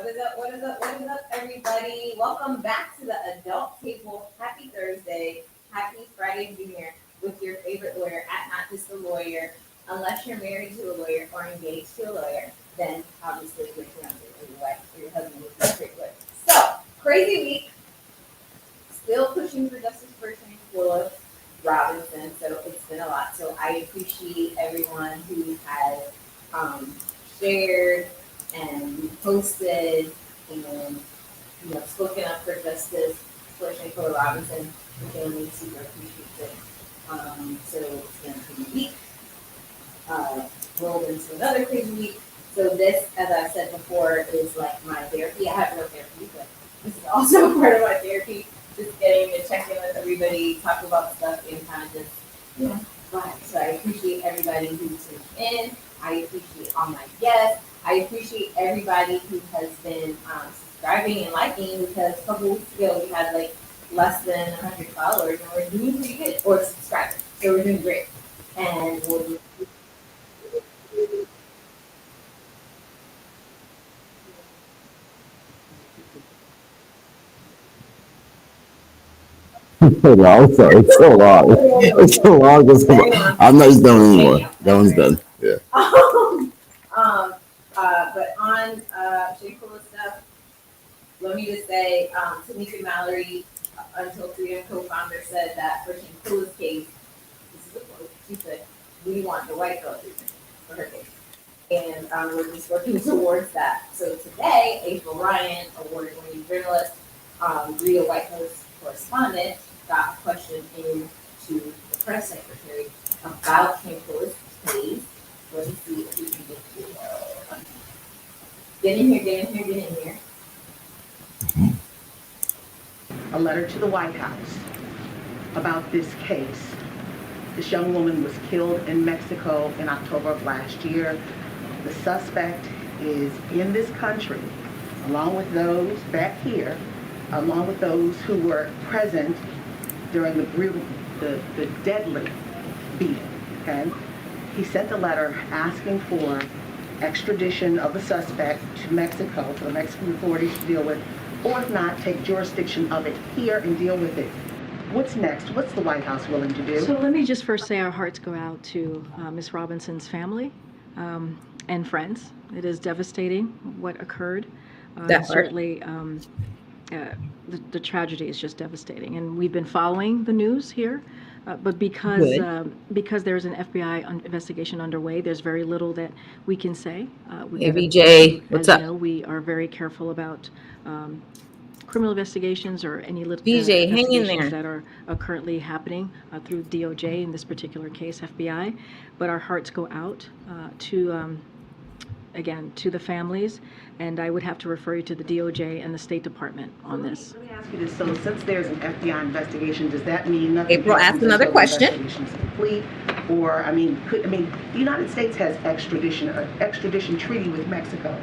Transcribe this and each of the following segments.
is up? What is up? What is up, everybody? Welcome back to the Adult Table. Happy Thursday. Happy Friday, Junior, with your favorite lawyer at Not Just a Lawyer. Unless you're married to a lawyer or engaged to a lawyer, then obviously your fiance or your wife or your husband is your favorite lawyer. So, crazy week. Still pushing for justice for Shanquella Robinson. So it's been a lot. So I appreciate everyone who has shared and posted and spoken up for justice for Shanquella Robinson. The family super appreciates it. So it's been a crazy week. Rolled into another crazy week. So this, as I said before, is like my therapy. I have no therapy, but this is also part of my therapy. Just getting to check in with everybody, talk about stuff, and kind of just, vibe. So I appreciate everybody who tuned in. I appreciate all my guests. I appreciate everybody who has been subscribing and liking, because a couple weeks ago we had like less than 100 followers, and we're doing pretty good, or subscribers. So we're doing great. And we'll do No, I'm sorry. It's so long. It's so long. I'm not just done anymore. That one's done. Yeah. But on Shanquella stuff, let me just say, Tamika Mallory, Until Freedom co-founder, said that for Shanquella's case, this is a quote, she said, "We want the white girl treatment for her case." And we're just working towards that. So today, April Ryan, award-winning journalist, Rita White House correspondent, got a question into the press secretary about Shanquella's case. Let me see if we can get in here. A letter to the White House about this case. This young woman was killed in Mexico in October of last year. The suspect is in this country, along with those back here, along with those who were present during the deadly beating, okay? He sent a letter asking for extradition of the suspect to Mexico for the Mexican authorities to deal with, or if not, take jurisdiction of it here and deal with it. What's next? What's the White House willing to do? So let me just first say our hearts go out to Ms. Robinson's family and friends. It is devastating what occurred. Certainly, the tragedy is just devastating, and we've been following the news here. But because there's an FBI investigation underway, there's very little that we can say. Hey, VJ, what's up? You know, we are very careful about criminal investigations or any VJ, hang in there. investigations that are currently happening through DOJ in this particular case, FBI. But our hearts go out to again, to the families, and I would have to refer you to the DOJ and the State Department on this. Let me ask you this. So since there's an FBI investigation, does that mean nothing? April asked another question. Investigation's complete, or the United States has extradition treaty with Mexico.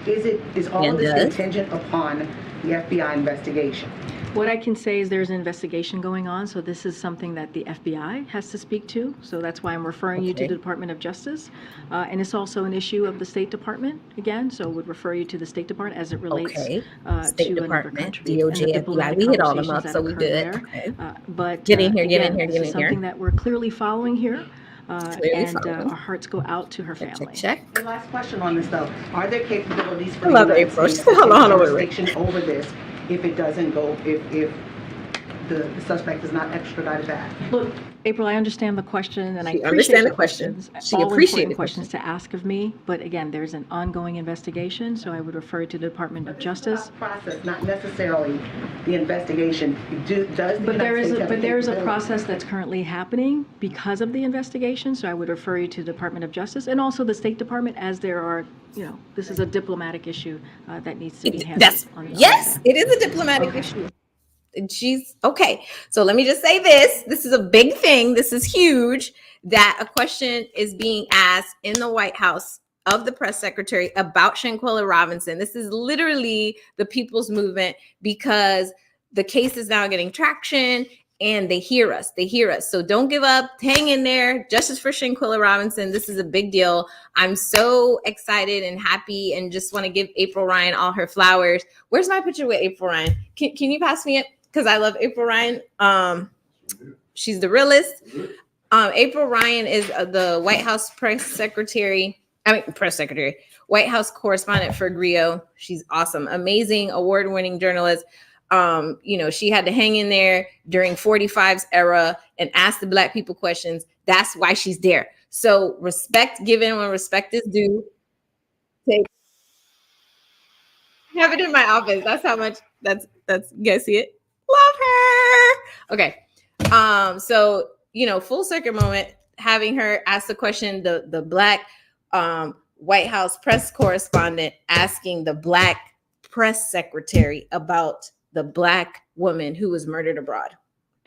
Is all of this contingent upon the FBI investigation? What I can say is there's an investigation going on, so this is something that the FBI has to speak to. So that's why I'm referring you to the Department of Justice. And it's also an issue of the State Department, again, so would refer you to the State Department as it relates State to another Department, country. DOJ, FBI, we hit all them up, so we good. Okay. But Get in here, this is something that we're clearly following here. Our hearts go out to her family. Check. The last question on this, though. Are there capabilities for I love the United April. States She said, to hold on, take wait, wait. jurisdiction over this if it doesn't go, if the suspect is not extradited back? Look, April, I understand the question, and I She appreciate understand the the question. questions. She All appreciate important the questions to ask of me, but again, there's an ongoing investigation, so I would refer you to the Department of Justice. Process, not necessarily the investigation. Does the But there United is States a, have but there is a capability? process that's currently happening because of the investigation, so I would refer you to the Department of Justice and also the State Department, as there are, this is a diplomatic issue that needs to be handled. Yes, it is a diplomatic issue. And she's okay. So let me just say this. This is a big thing. This is huge, that a question is being asked in the White House of the press secretary about Shanquella Robinson. This is literally the people's movement, because the case is now getting traction and they hear us. They hear us. So don't give up. Hang in there. Justice for Shanquella Robinson. This is a big deal. I'm so excited and happy and just want to give April Ryan all her flowers. Where's my picture with April Ryan? Can you pass me it? Because I love April Ryan. She's the realest. April Ryan is the White House press secretary, White House correspondent for GRIO. She's awesome. Amazing, award-winning journalist. She had to hang in there during 45's era and ask the Black people questions. That's why she's there. So respect given when respect is due. Have it in my office. That's how much that's you guys see it? Love her. Okay. So full circuit moment, having her ask the question, the Black White House press correspondent asking the Black press secretary about the Black woman who was murdered abroad.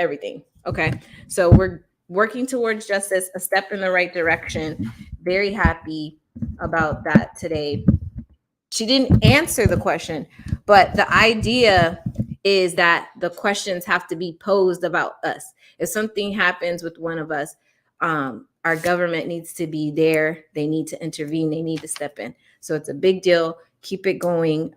Everything. Okay. So we're working towards justice, a step in the right direction. Very happy about that today. She didn't answer the question, but the idea is that the questions have to be posed about us. If something happens with one of us, our government needs to be there. They need to intervene. They need to step in. So it's a big deal. Keep it going.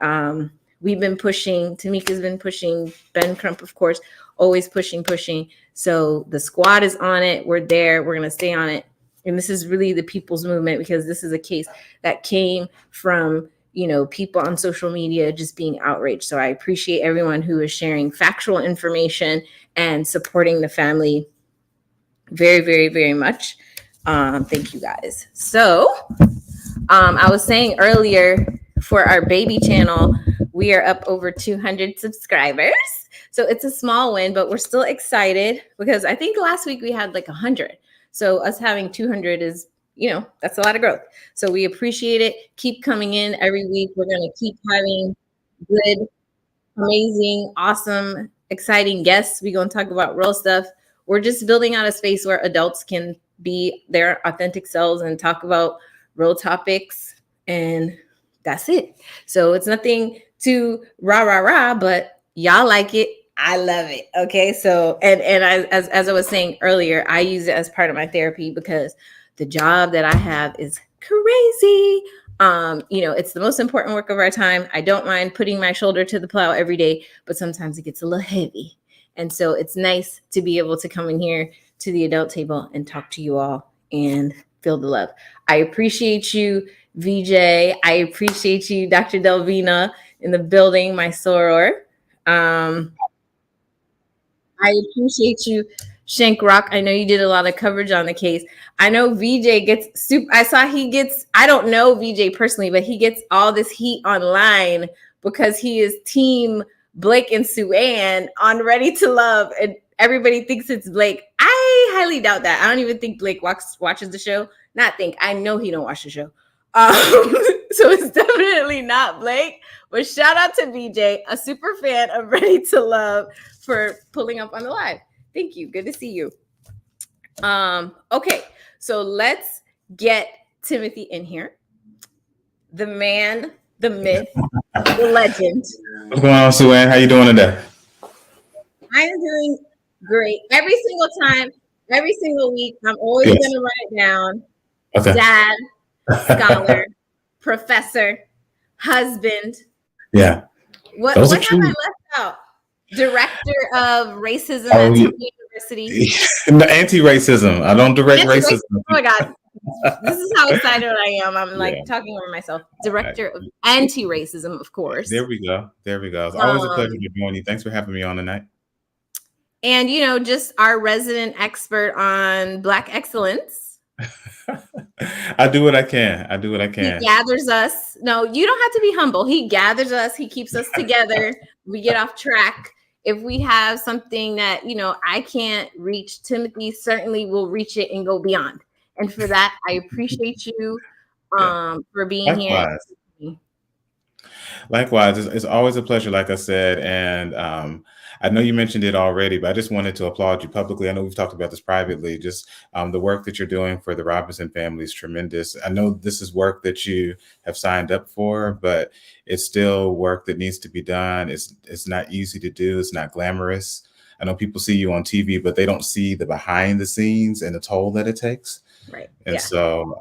We've been pushing. Tamika's been pushing. Ben Crump, of course, always pushing. So the squad is on it. We're there. We're going to stay on it. And this is really the people's movement, because this is a case that came from people on social media just being outraged. So I appreciate everyone who is sharing factual information and supporting the family very, very, very much. Thank you guys. So I was saying earlier, for our baby channel, we are up over 200 subscribers. So it's a small win, but we're still excited because I think last week we had like 100. So us having 200 is, that's a lot of growth. So we appreciate it. Keep coming in every week. We're going to keep having good, amazing, awesome, exciting guests. We're going to talk about real stuff. We're just building out a space where adults can be their authentic selves and talk about real topics. And that's it. So it's nothing too rah, but y'all like it. I love it. Okay. So, and as I was saying earlier, I use it as part of my therapy because the job that I have is crazy. It's the most important work of our time. I don't mind putting my shoulder to the plow every day, but sometimes it gets a little heavy. And so it's nice to be able to come in here to the adult table and talk to you all and feel the love. I appreciate you, VJ. I appreciate you, Dr. Delvina, in the building, my soror. I appreciate you, Shank Rock. I know you did a lot of coverage on the case. I know VJ gets I don't know VJ personally, but he gets all this heat online because he is team Blake and Sue-Ann on Ready to Love, and everybody thinks it's Blake. I highly doubt that. I don't even think Blake watches the show. I know he don't watch the show. So it's definitely not Blake, but shout out to VJ, a super fan of Ready to Love, for pulling up on the live. Thank you. Good to see you. Okay, so let's get Timothy in here. The man, the myth, the legend. What's going on, Sue-Ann? How you doing today? I am doing great. Every single time, every single week, I'm always going to write it down. Okay. Dad, scholar, professor, husband. Yeah. What have I left out? Director of racism at University. No, anti-racism. I don't direct racism. Oh my God. This is how excited I am. I'm talking over myself. Director of anti-racism, of course. There we go. It's always a pleasure to join you. Thanks for having me on tonight. And, just our resident expert on Black excellence. I do what I can. He gathers us. No, you don't have to be humble. He gathers us. He keeps us together. We get off track. If we have something that, I can't reach, Timothy certainly will reach it and go beyond. And for that, I appreciate you for being here. Likewise, it's always a pleasure, like I said. And I know you mentioned it already, but I just wanted to applaud you publicly. I know we've talked about this privately. Just the work that you're doing for the Robinson family is tremendous. I know this is work that you have signed up for, but it's still work that needs to be done. It's not easy to do. It's not glamorous. I know people see you on TV, but they don't see the behind the scenes and the toll that it takes. Right. And Yeah. so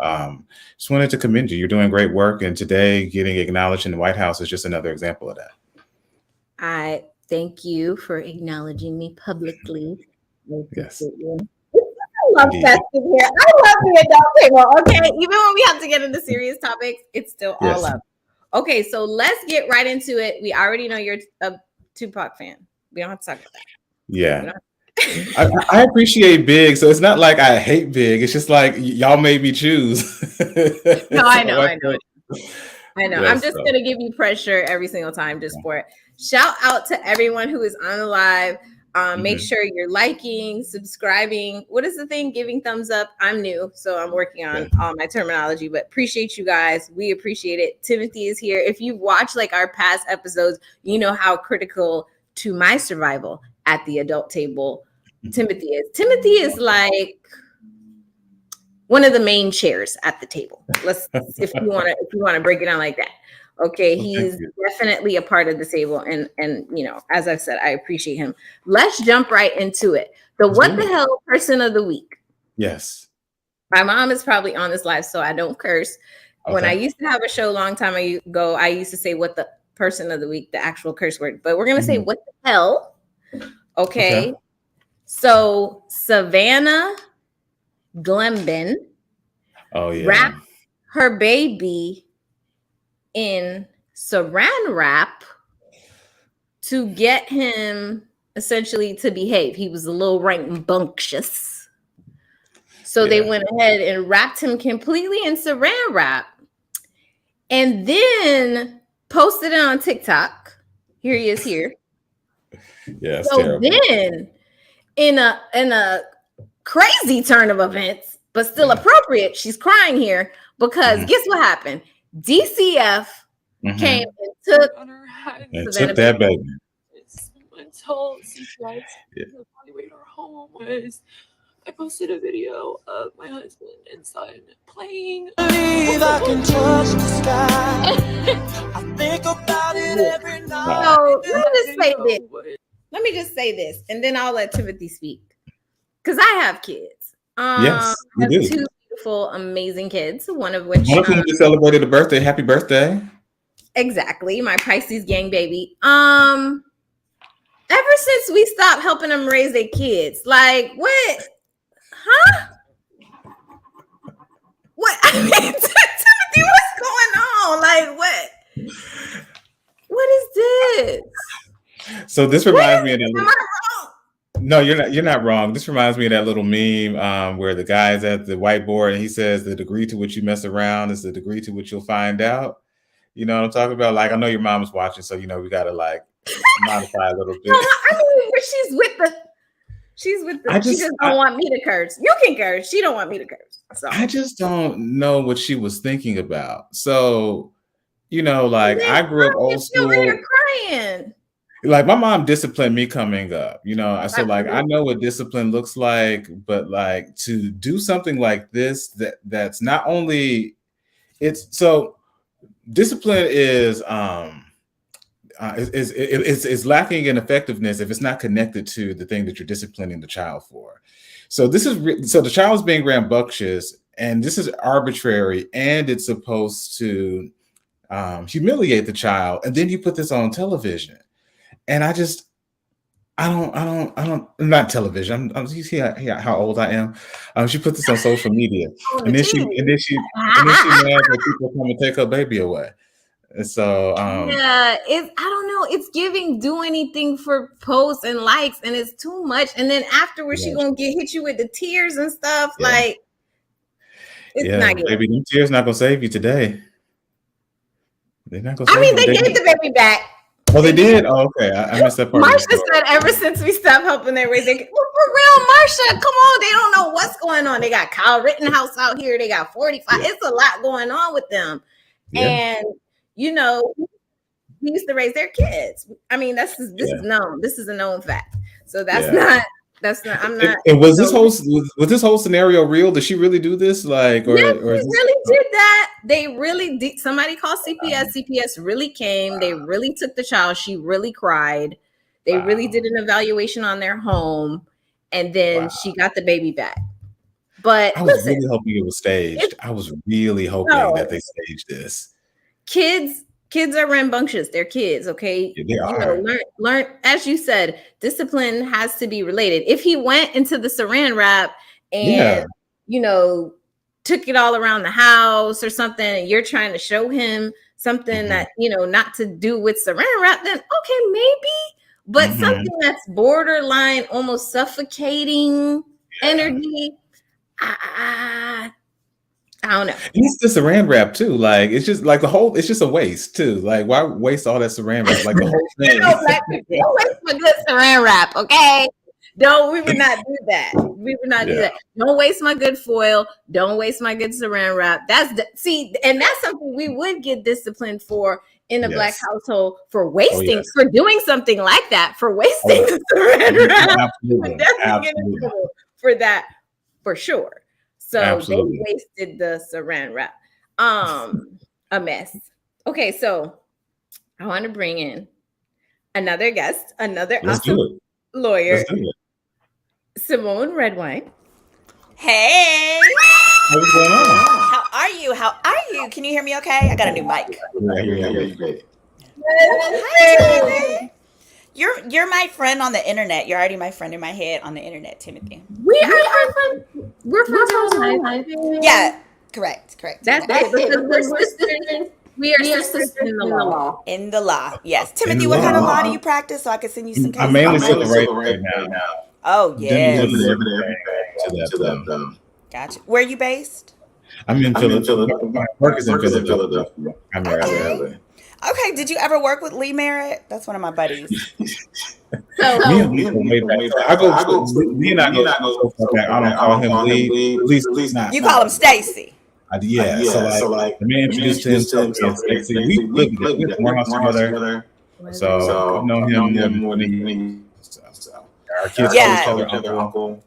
just wanted to commend you. You're doing great work. And today getting acknowledged in the White House is just another example of that. I thank you for acknowledging me publicly. Yes. I love Indeed. festive here. I love the adult table. Okay, even when we have to get into serious topics, it's still all Yes. love. Okay, so let's get right into it. We already know you're a Tupac fan. We don't have to talk about that. Yeah. I appreciate Big. So it's not like I hate Big. It's just like y'all made me choose. No, I know. I know. I'm Yes, just so. gonna give you pressure every single time just for it. Shout out to everyone who is on the live. Make sure you're liking, subscribing. What is the thing? Giving thumbs up. I'm new, so I'm working on all my terminology, but appreciate you guys. We appreciate it. Timothy is here. If you've watched like our past episodes, you know how critical to my survival at the adult table Timothy is. Timothy is like one of the main chairs at the table. If you want to break it down like that. Okay, he's definitely a part of the table, and you know, as I've said, I appreciate him. Let's jump right into it. The what the hell person of the week. Yes. My mom is probably on this live, so I don't curse. Okay. When I used to have a show a long time ago, I used to say what the person of the week, the actual curse word, but we're gonna say what the hell. Okay. So Savannah Glenben wrapped her baby in saran wrap to get him essentially to behave. He was a little rambunctious. So they went ahead and wrapped him completely in saran wrap and then posted it on TikTok. Here he is here. Yeah. So terrible. Then in a crazy turn of events, but still appropriate, she's crying here because guess what happened? DCF came and took that baby. Until CPI evaluate our home was I posted a video of my husband inside playing. I can touch the sky. I think about it every night. So let me just say this, and then I'll let Timothy speak because I have kids. Yes, you do. Two beautiful, amazing kids. One of which just celebrated a birthday. Happy birthday! Exactly, my Pisces gang baby. Ever since we stopped helping them raise their kids, like what? Huh? What? I mean, Timothy, what's going on? Like what? What is this? So this reminds me of that. Am I wrong? No, you're not wrong. This reminds me of that little meme where the guy's at the whiteboard and he says the degree to which you mess around is the degree to which you'll find out. You know what I'm talking about? Like I know your mom is watching, so you know we gotta like modify a little bit. No, I mean, she's with the. She just don't want me to curse. You can curse. She don't want me to curse. So I just don't know what she was thinking about. So, you know, like I grew up old school. You're crying. Like my mom disciplined me coming up, you know. So like I know what discipline looks like, but like to do something like this, that's not only it's so discipline is lacking in effectiveness if it's not connected to the thing that you're disciplining the child for. So this is so the child's being rambunctious, and this is arbitrary, and it's supposed to humiliate the child, and then you put this on television. And I don't, not television. You see how old I am. She put this on social media, and then she mad that people come and take her baby away. And so, I don't know. It's giving do anything for posts and likes, and it's too much. And then afterwards, she's gonna hit you with the tears and stuff. Yeah. Like, it's not good. Baby, them tears not gonna save you today. They're not gonna. I mean, they gave the baby back. Oh, they did? Oh, okay. I missed that part. Marsha said ever since we stopped helping them raise their kids. Well, for real, Marsha, come on. They don't know what's going on. They got Kyle Rittenhouse out here. They got 45. Yeah. It's a lot going on with them. Yeah. And, you know, we used to raise their kids. I mean, this is known. This is a known fact. So that's not, I'm not. And was this whole scenario real? Did she really do this? Like, or, yeah, or really did that. They really did. Somebody called CPS. CPS really came. They really took the child. She really cried. They really Wow. did an evaluation on their home, and then Wow. she got the baby back. But I was listen, really hoping it was staged. I was really hoping that they staged this. kids are rambunctious. They're kids, okay? Yeah, they are. Learn, as you said, discipline has to be related. If he went into the saran wrap and took it all around the house or something, and you're trying to show him something that not to do with saran wrap, then okay, maybe. But something that's borderline almost suffocating energy, I don't know. It's the saran wrap too. Like it's just like it's just a waste too. Like why waste all that saran wrap? Like the whole thing. Black people, don't waste my good saran wrap, okay? We would not do that. We would not do that. Don't waste my good foil. Don't waste my good saran wrap. And that's something we would get disciplined for in a Black household, for wasting, for doing something like that, for wasting the saran wrap. Absolutely. Definitely get in trouble for that, for sure. So Absolutely. they wasted the saran wrap. A mess. Okay, so I want to bring in another guest, another awesome lawyer, Let's do it. Simone Redwine. Hey, What's going on? how are you? How are you? Can you hear me okay? I got a new mic. Hi, you're my friend on the internet. You're already my friend in my head on the internet, Timothy. We're from Yeah, correct. That's it. We're sisters. We are sisters in the law. In the law, yes. Timothy, what kind of law do you practice so I can send you some cases? I'm mainly civil right now. Oh, yes. To Gotcha. Where are you based? I'm in Philadelphia. My work is in Philadelphia. I'm Okay. Okay, did you ever work with Lee Merritt? That's one of my buddies. Me and Lee go way back. Lee and I go so far back. I don't call him Lee. At least not. You call him Stacy. So like the man introduced himself. We lived in one house together. So I've known him more than our kids call each other uncle.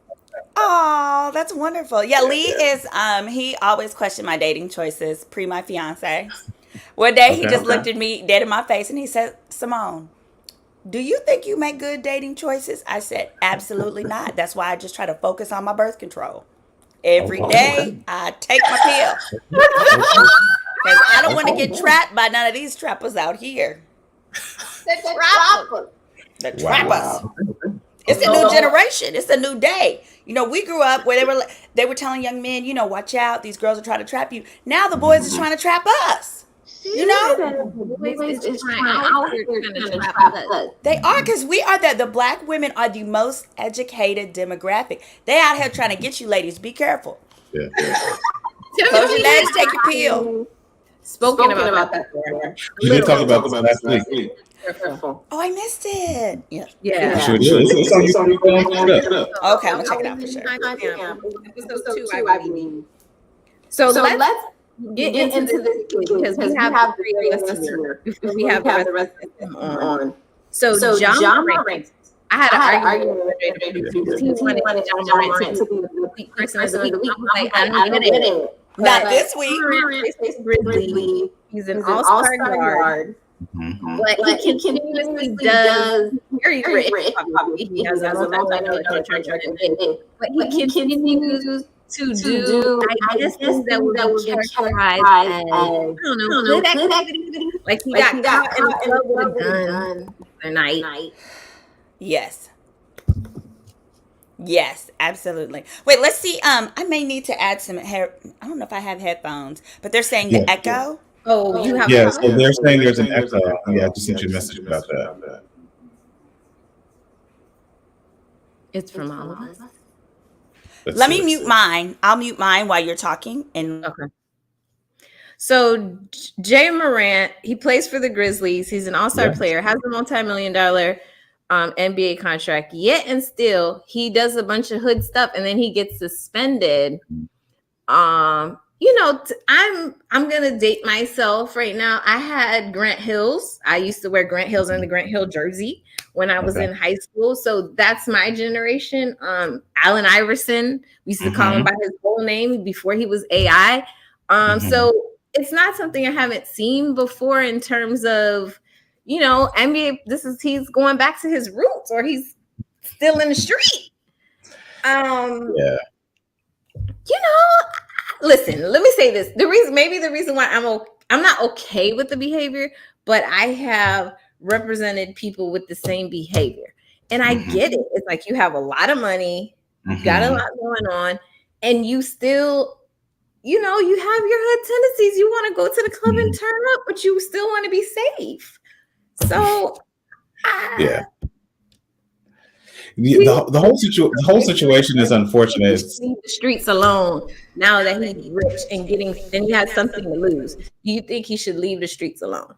Oh, that's wonderful. Yeah, Lee is he always questioned my dating choices pre my fiance. One day he just looked at me dead in my face and he said, "Simone, do you think you make good dating choices?" I said, "Absolutely not. That's why I just try to focus on my birth control. Every day I take my pill. Because I don't want to get trapped by none of these trappers out here." The trappers. It's a new generation. It's a new day. We grew up where they were telling young men, watch out. These girls are trying to trap you. Now the boys are trying to trap us. They are, because we are the Black women are the most educated demographic. They out here trying to get you ladies. Be careful. Yeah. Close your legs, take your pill. Spoken about that. We did talk about this last week. Oh, I missed it. Yeah. You sure did. It's on YouTube. Okay, I'm gonna check it out for sure. Episode 2, I believe. So let's get into this because we have 3 of us here. We have the rest of them on. So John Morant, I had an argument with him. He wanted John Morant to be the person of the week. Like, I don't get it. Not this week. Grizzly. He's an all-star guard. But he continuously does very rich. He has a multi-million contract. But he continues to do ideas that would characterize as, I don't know, good activity. Like he got caught in the club with a gun the night. Yes, absolutely. Wait, let's see. I may need to add some hair. I don't know if I have headphones, but they're saying the echo. Oh, you have. Yeah, so they're saying there's an echo. Yeah, I just sent you a message about that. It's from all of us. Let me mute mine. I'll mute mine while you're talking. Okay. So Jay Morant, he plays for the Grizzlies. He's an all-star player, has a multi-million-dollar NBA contract. Yet and still, he does a bunch of hood stuff, and then he gets suspended. I'm gonna date myself right now. I had Grant Hills. I used to wear Grant Hills and the Grant Hill jersey when I was in high school. So that's my generation. Allen Iverson, we used to call him by his whole name before he was AI. So it's not something I haven't seen before in terms of, NBA, he's going back to his roots, or he's still in the street. Yeah. Listen, let me say this. The reason why I'm not okay with the behavior, but I have represented people with the same behavior. And I get it. It's like you have a lot of money, you got a lot going on, and you still, you have your hood tendencies. You want to go to the club and turn up, but you still want to be safe. So, yeah. The whole situation is unfortunate. Leave the streets alone now that he's rich and he has something to lose. Do you think he should leave the streets alone?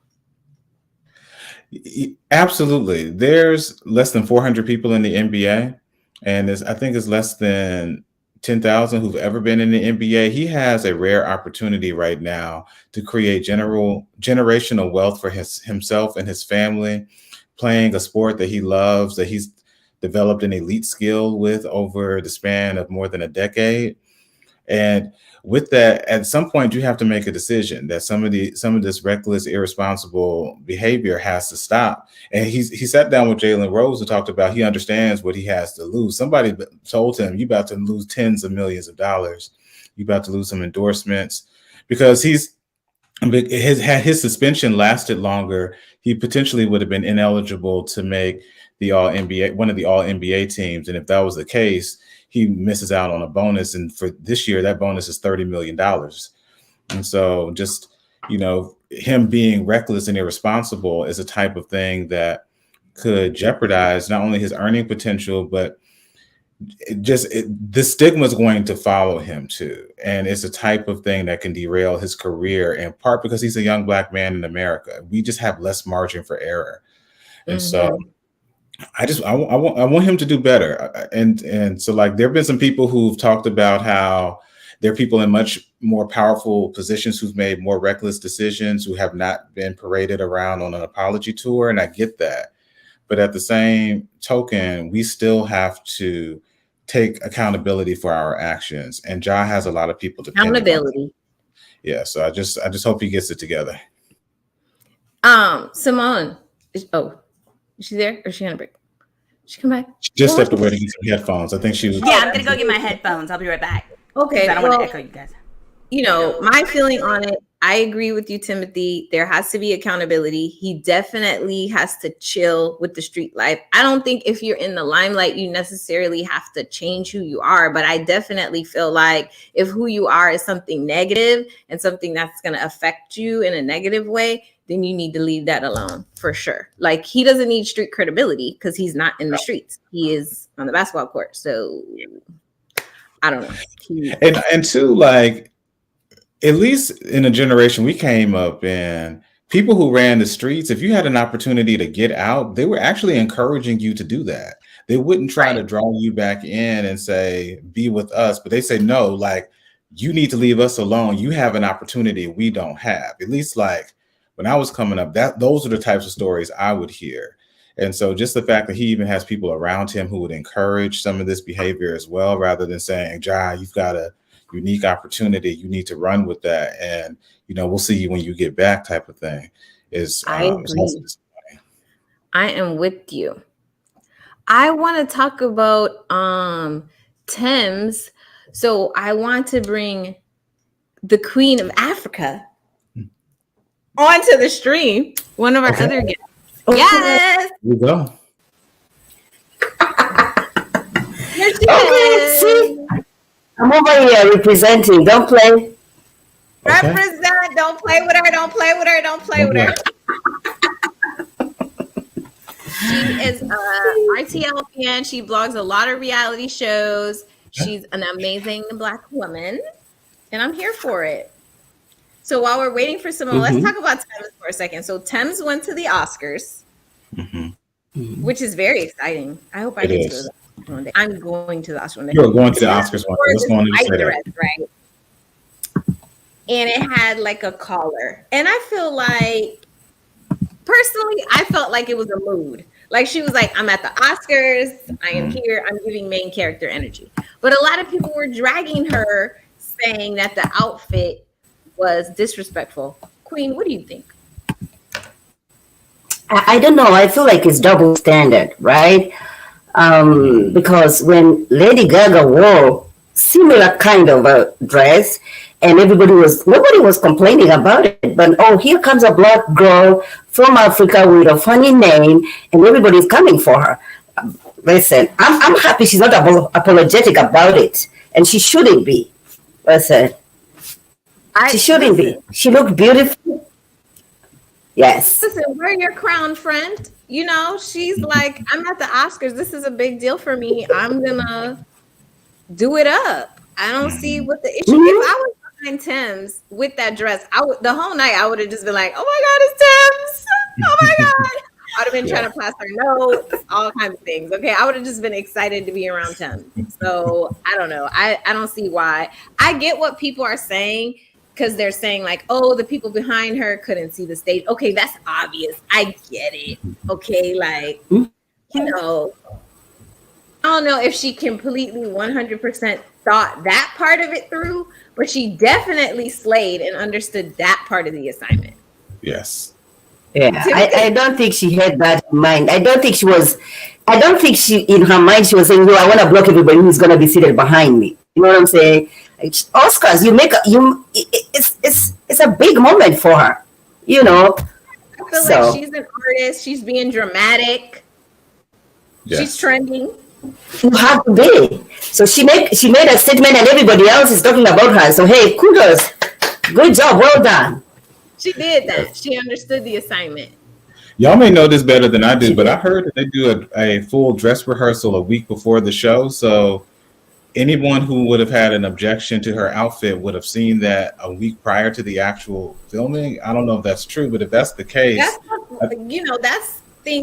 Absolutely. There's less than 400 people in the NBA, and I think it's less than 10,000 who've ever been in the NBA. He has a rare opportunity right now to create generational wealth for himself and his family, playing a sport that he loves, that he's developed an elite skill with over the span of more than a decade. And with that, at some point, you have to make a decision that some of this reckless, irresponsible behavior has to stop. And he sat down with Jalen Rose and talked about he understands what he has to lose. Somebody told him, "You about to lose tens of millions of dollars. You about to lose some endorsements," because had his suspension lasted longer, he potentially would have been ineligible to make the All-NBA, one of the All-NBA teams. And if that was the case, he misses out on a bonus. And for this year, that bonus is $30 million. And so just, him being reckless and irresponsible is a type of thing that could jeopardize not only his earning potential, but the stigma is going to follow him too. And it's a type of thing that can derail his career, in part because he's a young Black man in America. We just have less margin for error. And so I want him to do better. And so, like, there have been some people who've talked about how there are people in much more powerful positions who've made more reckless decisions, who have not been paraded around on an apology tour. And I get that. But at the same token, we still have to take accountability for our actions. And Ja has a lot of people to accountability. Yeah. So I just hope he gets it together. Simone. Is she there, or is she on a break? She come back? She just stepped away to get some headphones. I think she was. Yeah, I'm gonna go get my headphones. I'll be right back. Okay. I don't want to echo you guys. My feeling on it, I agree with you, Timothy. There has to be accountability. He definitely has to chill with the street life. I don't think if you're in the limelight, you necessarily have to change who you are. But I definitely feel like if who you are is something negative and something that's going to affect you in a negative way, then you need to leave that alone for sure. Like, he doesn't need street credibility because he's not in the streets. He is on the basketball court. So I don't know. And two, like, at least in a generation we came up in, people who ran the streets, if you had an opportunity to get out, they were actually encouraging you to do that. They wouldn't try to draw you back in and say, be with us, but they say, no, like, you need to leave us alone. You have an opportunity we don't have. At least, like, when I was coming up, those are the types of stories I would hear. And so just the fact that he even has people around him who would encourage some of this behavior as well, rather than saying, Ja, you've got a unique opportunity, you need to run with that, and we'll see you when you get back, type of thing, is I agree. I am with you. I want to talk about Tems. So I want to bring the Queen of Africa onto the stream. One of our other guests. Yes. Here we go. Here she is. See? I'm over here representing. Don't play. Okay. Represent. Don't play with her. Don't play with her. Don't play with her. She is ITL fan. She blogs a lot of reality shows. She's an amazing Black woman, and I'm here for it. So while we're waiting for Simone, let's talk about Tems for a second. So Tems went to the Oscars, which is very exciting. I hope I get to the Oscars one day. I'm going to the Oscars one day. You're going to the Oscars one day. Let's go on and say that. Right? And it had like a collar. And I feel like, personally, I felt like it was a mood. Like, she was like, I'm at the Oscars. I am here. I'm giving main character energy. But a lot of people were dragging her, saying that the outfit was disrespectful. Queen, what do you think? I don't know. I feel like it's double standard, right? Because when Lady Gaga wore similar kind of a dress, and nobody was complaining about it. But oh, here comes a black girl from Africa with a funny name, and everybody's coming for her. Listen, I'm happy she's not apologetic about it, and she shouldn't be. Listen, she shouldn't be. She looked beautiful. Yes. Listen, wear your crown, friend. You know, she's like, I'm at the Oscars. This is a big deal for me. I'm gonna do it up. I don't see what the issue. If I was behind Tim's with that dress, the whole night I would have just been like, "Oh my God, it's Tim's! Oh my God!" I'd have been trying to pass her notes, all kinds of things. Okay, I would have just been excited to be around Tim. So I don't know. I don't see why. I get what people are saying. Because they're saying like, oh, the people behind her couldn't see the stage. Okay, that's obvious. I get it. Okay, like, you know, I don't know if she completely 100% thought that part of it through, but she definitely slayed and understood that part of the assignment. Yes. Yeah, I don't think she had that in mind. I don't think she, in her mind, she was saying, I want to block everybody who's going to be seated behind me. You know what I'm saying? Oscars, it's a big moment for her, you know. I feel like she's an artist. She's being dramatic. Yes. She's trending. You have to be. So she made a statement, and everybody else is talking about her. So hey, kudos, good job, well done. She did that. She understood the assignment. Y'all may know this better than I do, but I heard that they do a full dress rehearsal a week before the show. So anyone who would have had an objection to her outfit would have seen that a week prior to the actual filming. I don't know if that's true, but if that's the case,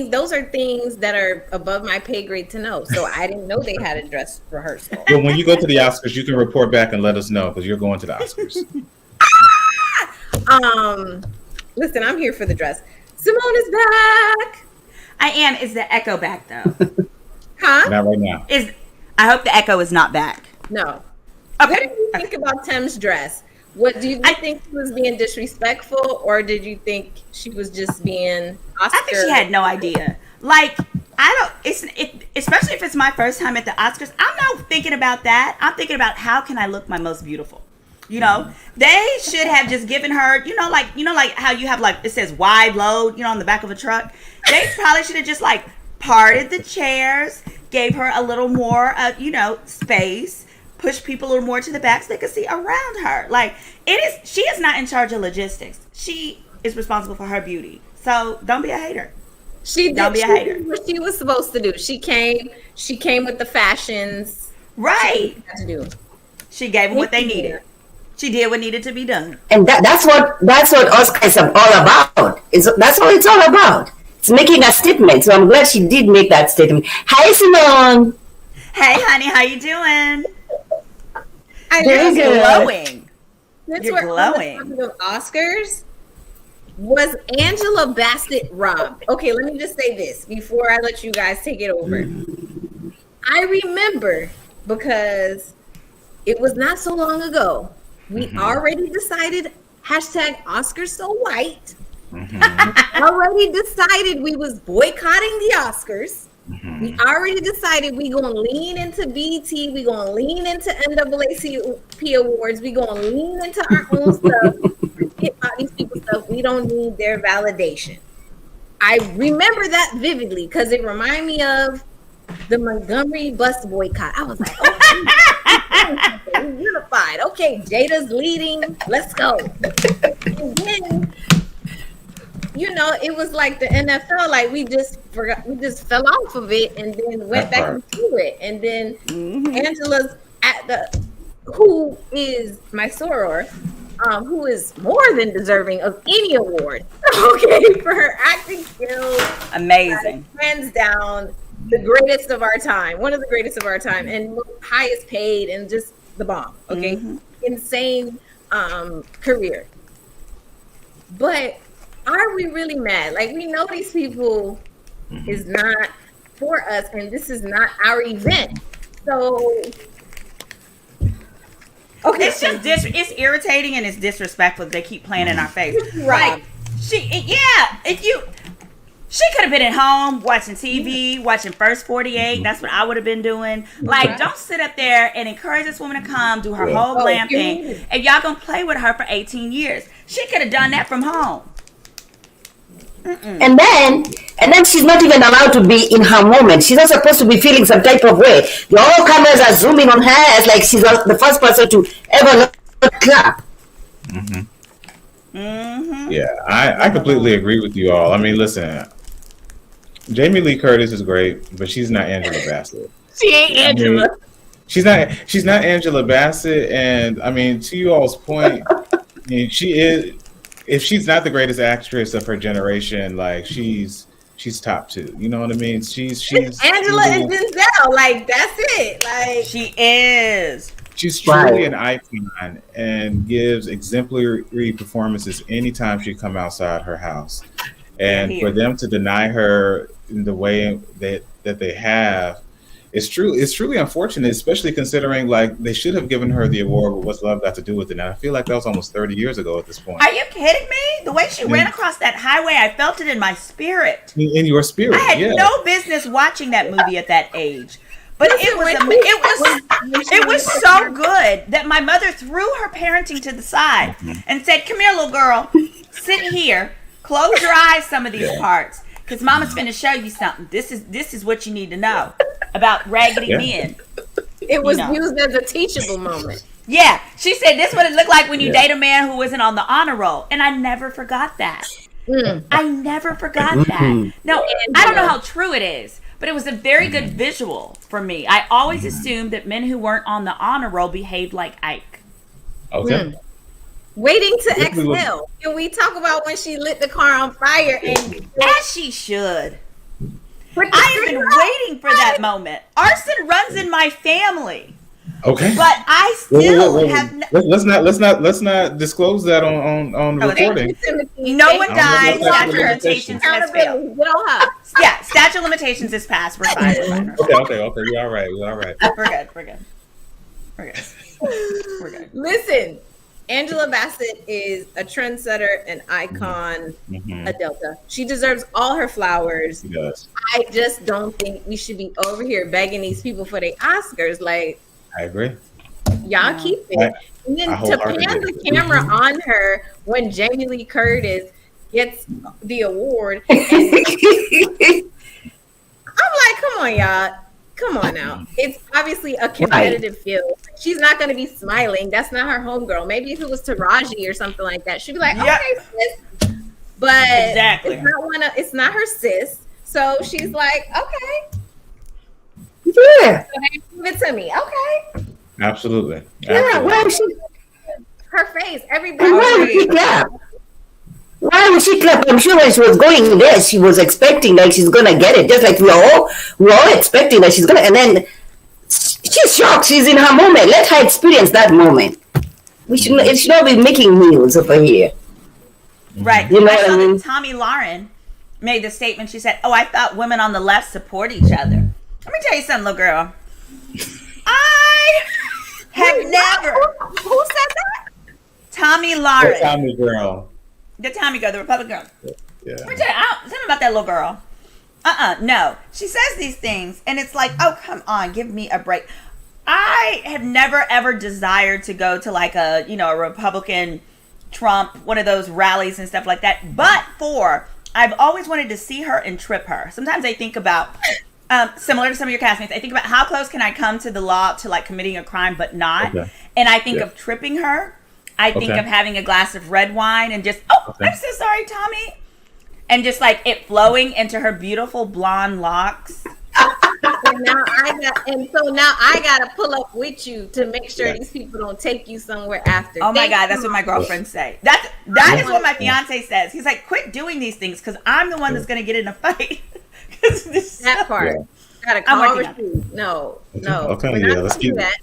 those are things that are above my pay grade to know. So I didn't know they had a dress rehearsal. But when you go to the Oscars, you can report back and let us know because you're going to the Oscars. Listen, I'm here for the dress. Simone is back. I am. Is the echo back though? Huh? Not right now. I hope the echo is not back. No. Okay. What did you think about Tim's dress? What do you think she was being disrespectful, or did you think she was just being Oscar? I think she had no idea. Like, especially if it's my first time at the Oscars, I'm not thinking about that. I'm thinking about how can I look my most beautiful. You know, they should have just given her, like how you have like it says wide load, on the back of a truck. They probably should have just like parted the chairs, gave her a little more, space, pushed people a little more to the back so they could see around her. Like she is not in charge of logistics. She is responsible for her beauty. So don't be a hater. Don't be a hater. What she was supposed to do. She came with the fashions. Right. She gave them what they needed. She did what needed to be done. And that's what Oscar is all about. That's what it's all about. It's making a statement. So I'm glad she did make that statement. Hi, Simone. Hey, honey, how you doing? Very good. Glowing. You're glowing. Of Oscars was Angela Bassett robbed? Okay, let me just say this before I let you guys take it over. I remember because it was not so long ago. We already decided #Oscars so white. Already decided we was boycotting the Oscars. We already decided we gonna lean into BT. We gonna lean into NAACP awards. We gonna lean into our own stuff. Forget about these people's stuff. We don't need their validation. I remember that vividly because it reminded me of the Montgomery bus boycott. I was like, oh, we're unified. Okay, Jada's leading. Let's go. And then, it was like the NFL. Like we just forgot. We just fell off of it and then went back into it. And then Angela's who is my soror, who is more than deserving of any award. Okay, for her acting skills. Amazing. Hands down. The greatest of our time, one of the greatest of our time, and highest paid, and just the bomb. Okay, insane career. But are we really mad? Like we know these people is not for us, and this is not our event. So, okay, it's just it's irritating and it's disrespectful. They keep playing in our face, right? Like, if you. She could have been at home watching TV, watching First 48. That's what I would have been doing. Like, don't sit up there and encourage this woman to come do her whole glam thing, and y'all gonna play with her for 18 years. She could have done that from home. And then she's not even allowed to be in her moment. She's not supposed to be feeling some type of way. All cameras are zooming on her as like she's the first person to ever not clap. Yeah, I completely agree with you all. I mean, listen, Jamie Lee Curtis is great, but she's not Angela Bassett. She ain't Angela. I mean, she's not Angela Bassett, and I mean, to you all's point, I mean, she is. If she's not the greatest actress of her generation, like she's top 2. You know what I mean? She's Angela and Denzel. Like, that's it. Like, she is. She's truly an icon and gives exemplary performances anytime she come outside her house. And for them to deny her in the way that they have, it's truly unfortunate, especially considering like they should have given her the award with What's Love Got to Do with It. And I feel like that was almost 30 years ago at this point. Are you kidding me? The way she ran across that highway, I felt it in my spirit. In your spirit, I had no business watching that movie at that age. But it was so good that my mother threw her parenting to the side and said, "Come here, little girl. Sit here. Close your eyes some of these parts. Because Mama's finna show you something. This is what you need to know about raggedy men." It was used as a teachable moment. Yeah. She said this is what it looked like when you date a man who wasn't on the honor roll. And I never forgot that. I never forgot that. No, I don't know how true it is, but it was a very good visual for me. I always assumed that men who weren't on the honor roll behaved like Ike. Okay. Waiting to exhale. Can we talk about when she lit the car on fire? And as she should. I have been waiting for that moment. Arson runs in my family. Okay. But I still have. Let's not disclose that on recording. No one died. Statute of limitations has failed. Get on her. Yeah, statute of limitations is passed. We're fine. Okay. We're all right. We're good. Listen, Angela Bassett is a trendsetter, an icon, a Delta. She deserves all her flowers. She does. I just don't think we should be over here begging these people for their Oscars. Like, I agree. Y'all keep it. And then to pan the camera on her when Jamie Lee Curtis gets the award. I'm like, come on, y'all. Come on now. It's obviously a competitive field. She's not going to be smiling. That's not her homegirl. Maybe if it was Taraji or something like that, she'd be like, okay, sis. But exactly. It's not her sis. So she's like, okay. Yeah. So give it to me. Okay. Absolutely. Yeah. Why would she? Her face. Everybody. Why would she clap? Why would she clap? I'm sure when she was going there, she was expecting like she's gonna get it. Just like we're all expecting that she's gonna. And then she's shocked. She's in her moment. Let her experience that moment. It should not be making news over here. Right. You know I what saw I mean? that Tommy Lauren made the statement. She said, "Oh, I thought women on the left support each other." Let me tell you something, little girl. I have never. Who said that? Tommy Lauren. The Tommy girl. The Tommy girl, the Republican girl. Yeah. Let me tell you, something about that little girl. No. She says these things, and it's like, oh, come on, give me a break. I have never, ever desired to go to like a Republican Trump, one of those rallies and stuff like that. But I've always wanted to see her and trip her. Sometimes I think about... similar to some of your castmates, I think about how close can I come to the law to like committing a crime but not. Okay. And I think of tripping her. I think of having a glass of red wine and just, I'm so sorry, Tommy. And just like it flowing into her beautiful blonde locks. So now I gotta pull up with you to make sure these people don't take you somewhere after. Oh my God, that's what my girlfriends say. That is what my fiance says. He's like, quit doing these things because I'm the one that's gonna get in a fight. That part. Gotta call receipt. No. Okay, we're not let's keep that.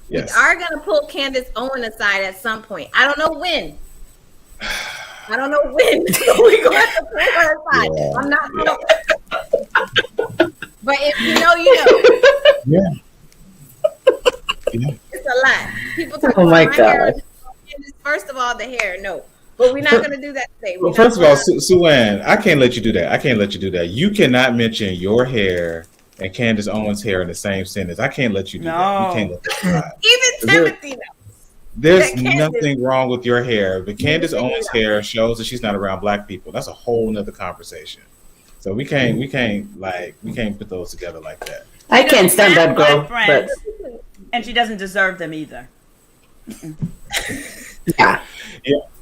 Yes. We are gonna pull Candace Owen aside at some point. I don't know when. We're gonna have to pull her aside. Yeah. I'm not gonna. But if you know, you know. Yeah. It's a lot. People talk about my God. hair. First of all, the hair. No. but we're not gonna do that today. Well, first of all, Sue-Ann, I can't let you do that. I can't let you do that. You cannot mention your hair and Candace Owens' hair in the same sentence. I can't let you do that. You can't let that slide. Even Timothy knows. There's nothing wrong with your hair, but Candace Owens' hair shows that she's not around Black people. That's a whole nother conversation. So we can't put those together like that. I can't stand that girl, but and she doesn't deserve them either. yeah,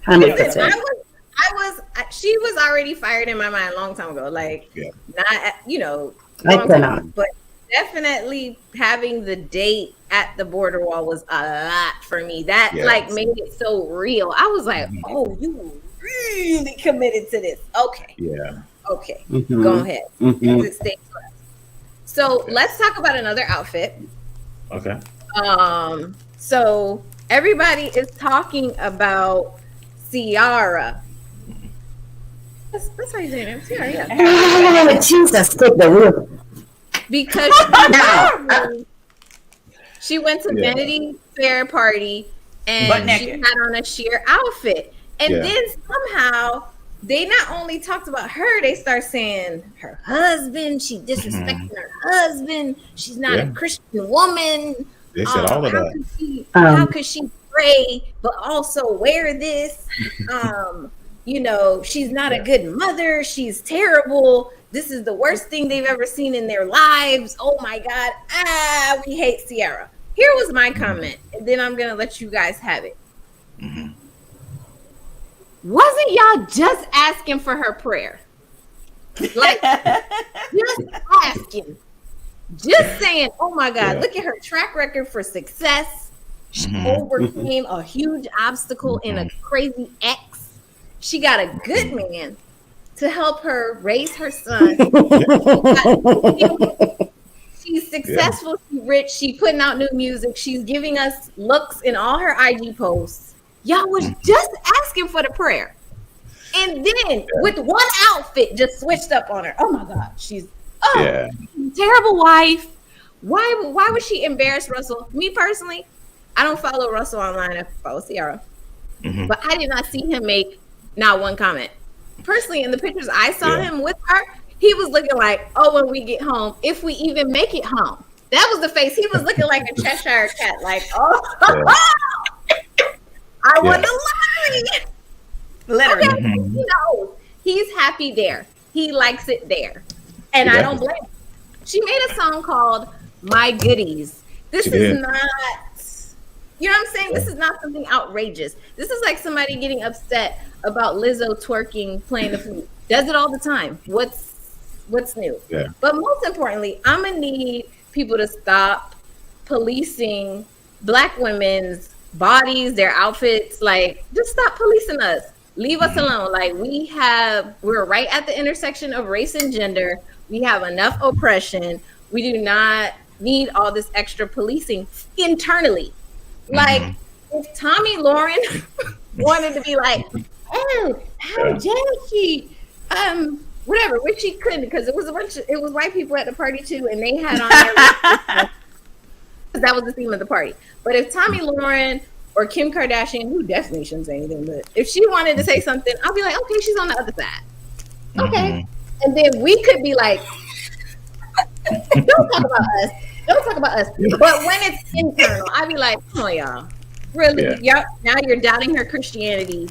100%. She was already fired in my mind a long time ago. Like, not, you know, I cannot. But definitely having the date at the border wall was a lot for me. That like made it so real. I was like, oh, you really committed to this. Okay. Yeah. Okay. Go ahead. Exit stage left. So let's talk about another outfit. Okay. So everybody is talking about Ciara. That's how you say it. Ciara, yeah. Oh, Jesus, take the wheel. Because she went to Vanity Fair party and she had on a sheer outfit. And then somehow they not only talked about her, they start saying her husband, she disrespecting her husband, she's not a Christian woman. They said all of that. How could she pray but also wear this? You know, she's not a good mother, she's terrible. This is the worst thing they've ever seen in their lives. Oh my God. We hate Ciara. Here was my comment, and then I'm gonna let you guys have it. Wasn't y'all just asking for her prayer? Like, just asking. Just saying, oh my God, look at her track record for success. She overcame a huge obstacle in a crazy ex. She got a good man to help her raise her son. She's successful, she's rich, she's putting out new music, she's giving us looks in all her IG posts. Y'all was just asking for the prayer. And then with one outfit just switched up on her. Oh my God, she's terrible wife. Why would she embarrass Russell? Me personally, I don't follow Russell online, I follow Ciara. But I did not see him make not one comment. Personally, in the pictures I saw him with her, he was looking like, oh, when we get home, if we even make it home. That was the face. He was looking like a Cheshire cat, like, oh, I won the lottery. Literally. Okay, he knows. He's happy there. He likes it there. And I don't blame him. She made a song called My Goodies. This is not, you know what I'm saying? This is not something outrageous. This is like somebody getting upset about Lizzo twerking, playing the flute. Does it all the time. What's new? Yeah. But most importantly, I'm gonna need people to stop policing Black women's bodies, their outfits. Like, just stop policing us. Leave us alone. Like, we're right at the intersection of race and gender. We have enough oppression. We do not need all this extra policing internally. Like, if Tommy Lauren wanted to be like, oh, how dare she? Whatever, which she couldn't, because it was white people at the party too, and they had on their that was the theme of the party. But if Tommy Lauren or Kim Kardashian, who definitely shouldn't say anything, but if she wanted to say something, I'll be like, okay, she's on the other side. Okay. And then we could be like, don't talk about us. Don't talk about us. But when it's internal, I'd be like, come on, y'all. Really? Y'all, now you're doubting her Christianity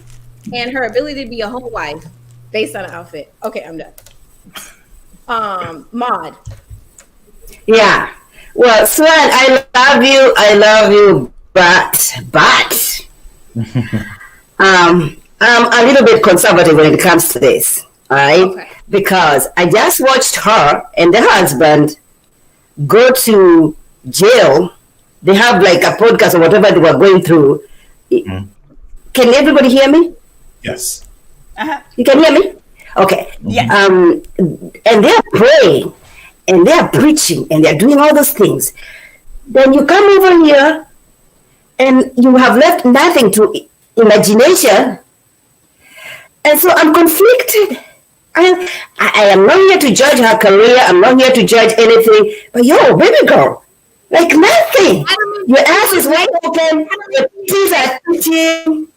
and her ability to be a whole wife based on an outfit. Okay, I'm done. Maud. Yeah. Well, Swan, I love you, but I'm a little bit conservative when it comes to this, all right? Okay. Because I just watched her and the husband go to jail. They have like a podcast or whatever they were going through. Can everybody hear me? Yes. You can hear me? Okay. Yes. And they're praying and they're preaching and they're doing all those things. Then you come over here and you have left nothing to imagination. And so I'm conflicted. I am not here to judge her career. I'm not here to judge anything. But yo, baby girl, like nothing. Your ass is wide open. Your teeth are twitching.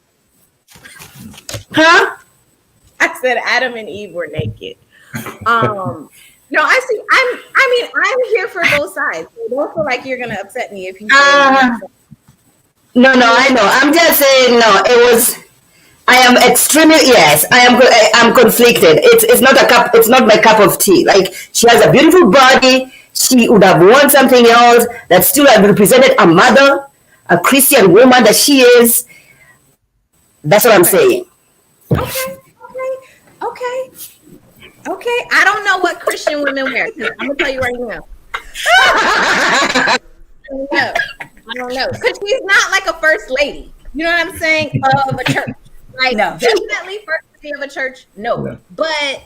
Huh? I said Adam and Eve were naked. No, I see. I'm here for both sides. So don't feel like you're gonna upset me if you say No, I know. I'm just saying, no, it was. I am extremely, yes, I'm conflicted. It's not a cup, it's not my cup of tea. Like, she has a beautiful body. She would have worn something else that still have represented a mother, a Christian woman that she is. That's what I'm saying. Okay. I don't know what Christian women wear. I'm gonna tell you right now. I don't know. Because she's not like a first lady. You know what I'm saying? Of a church. Like, No. definitely first lady of a church. No. But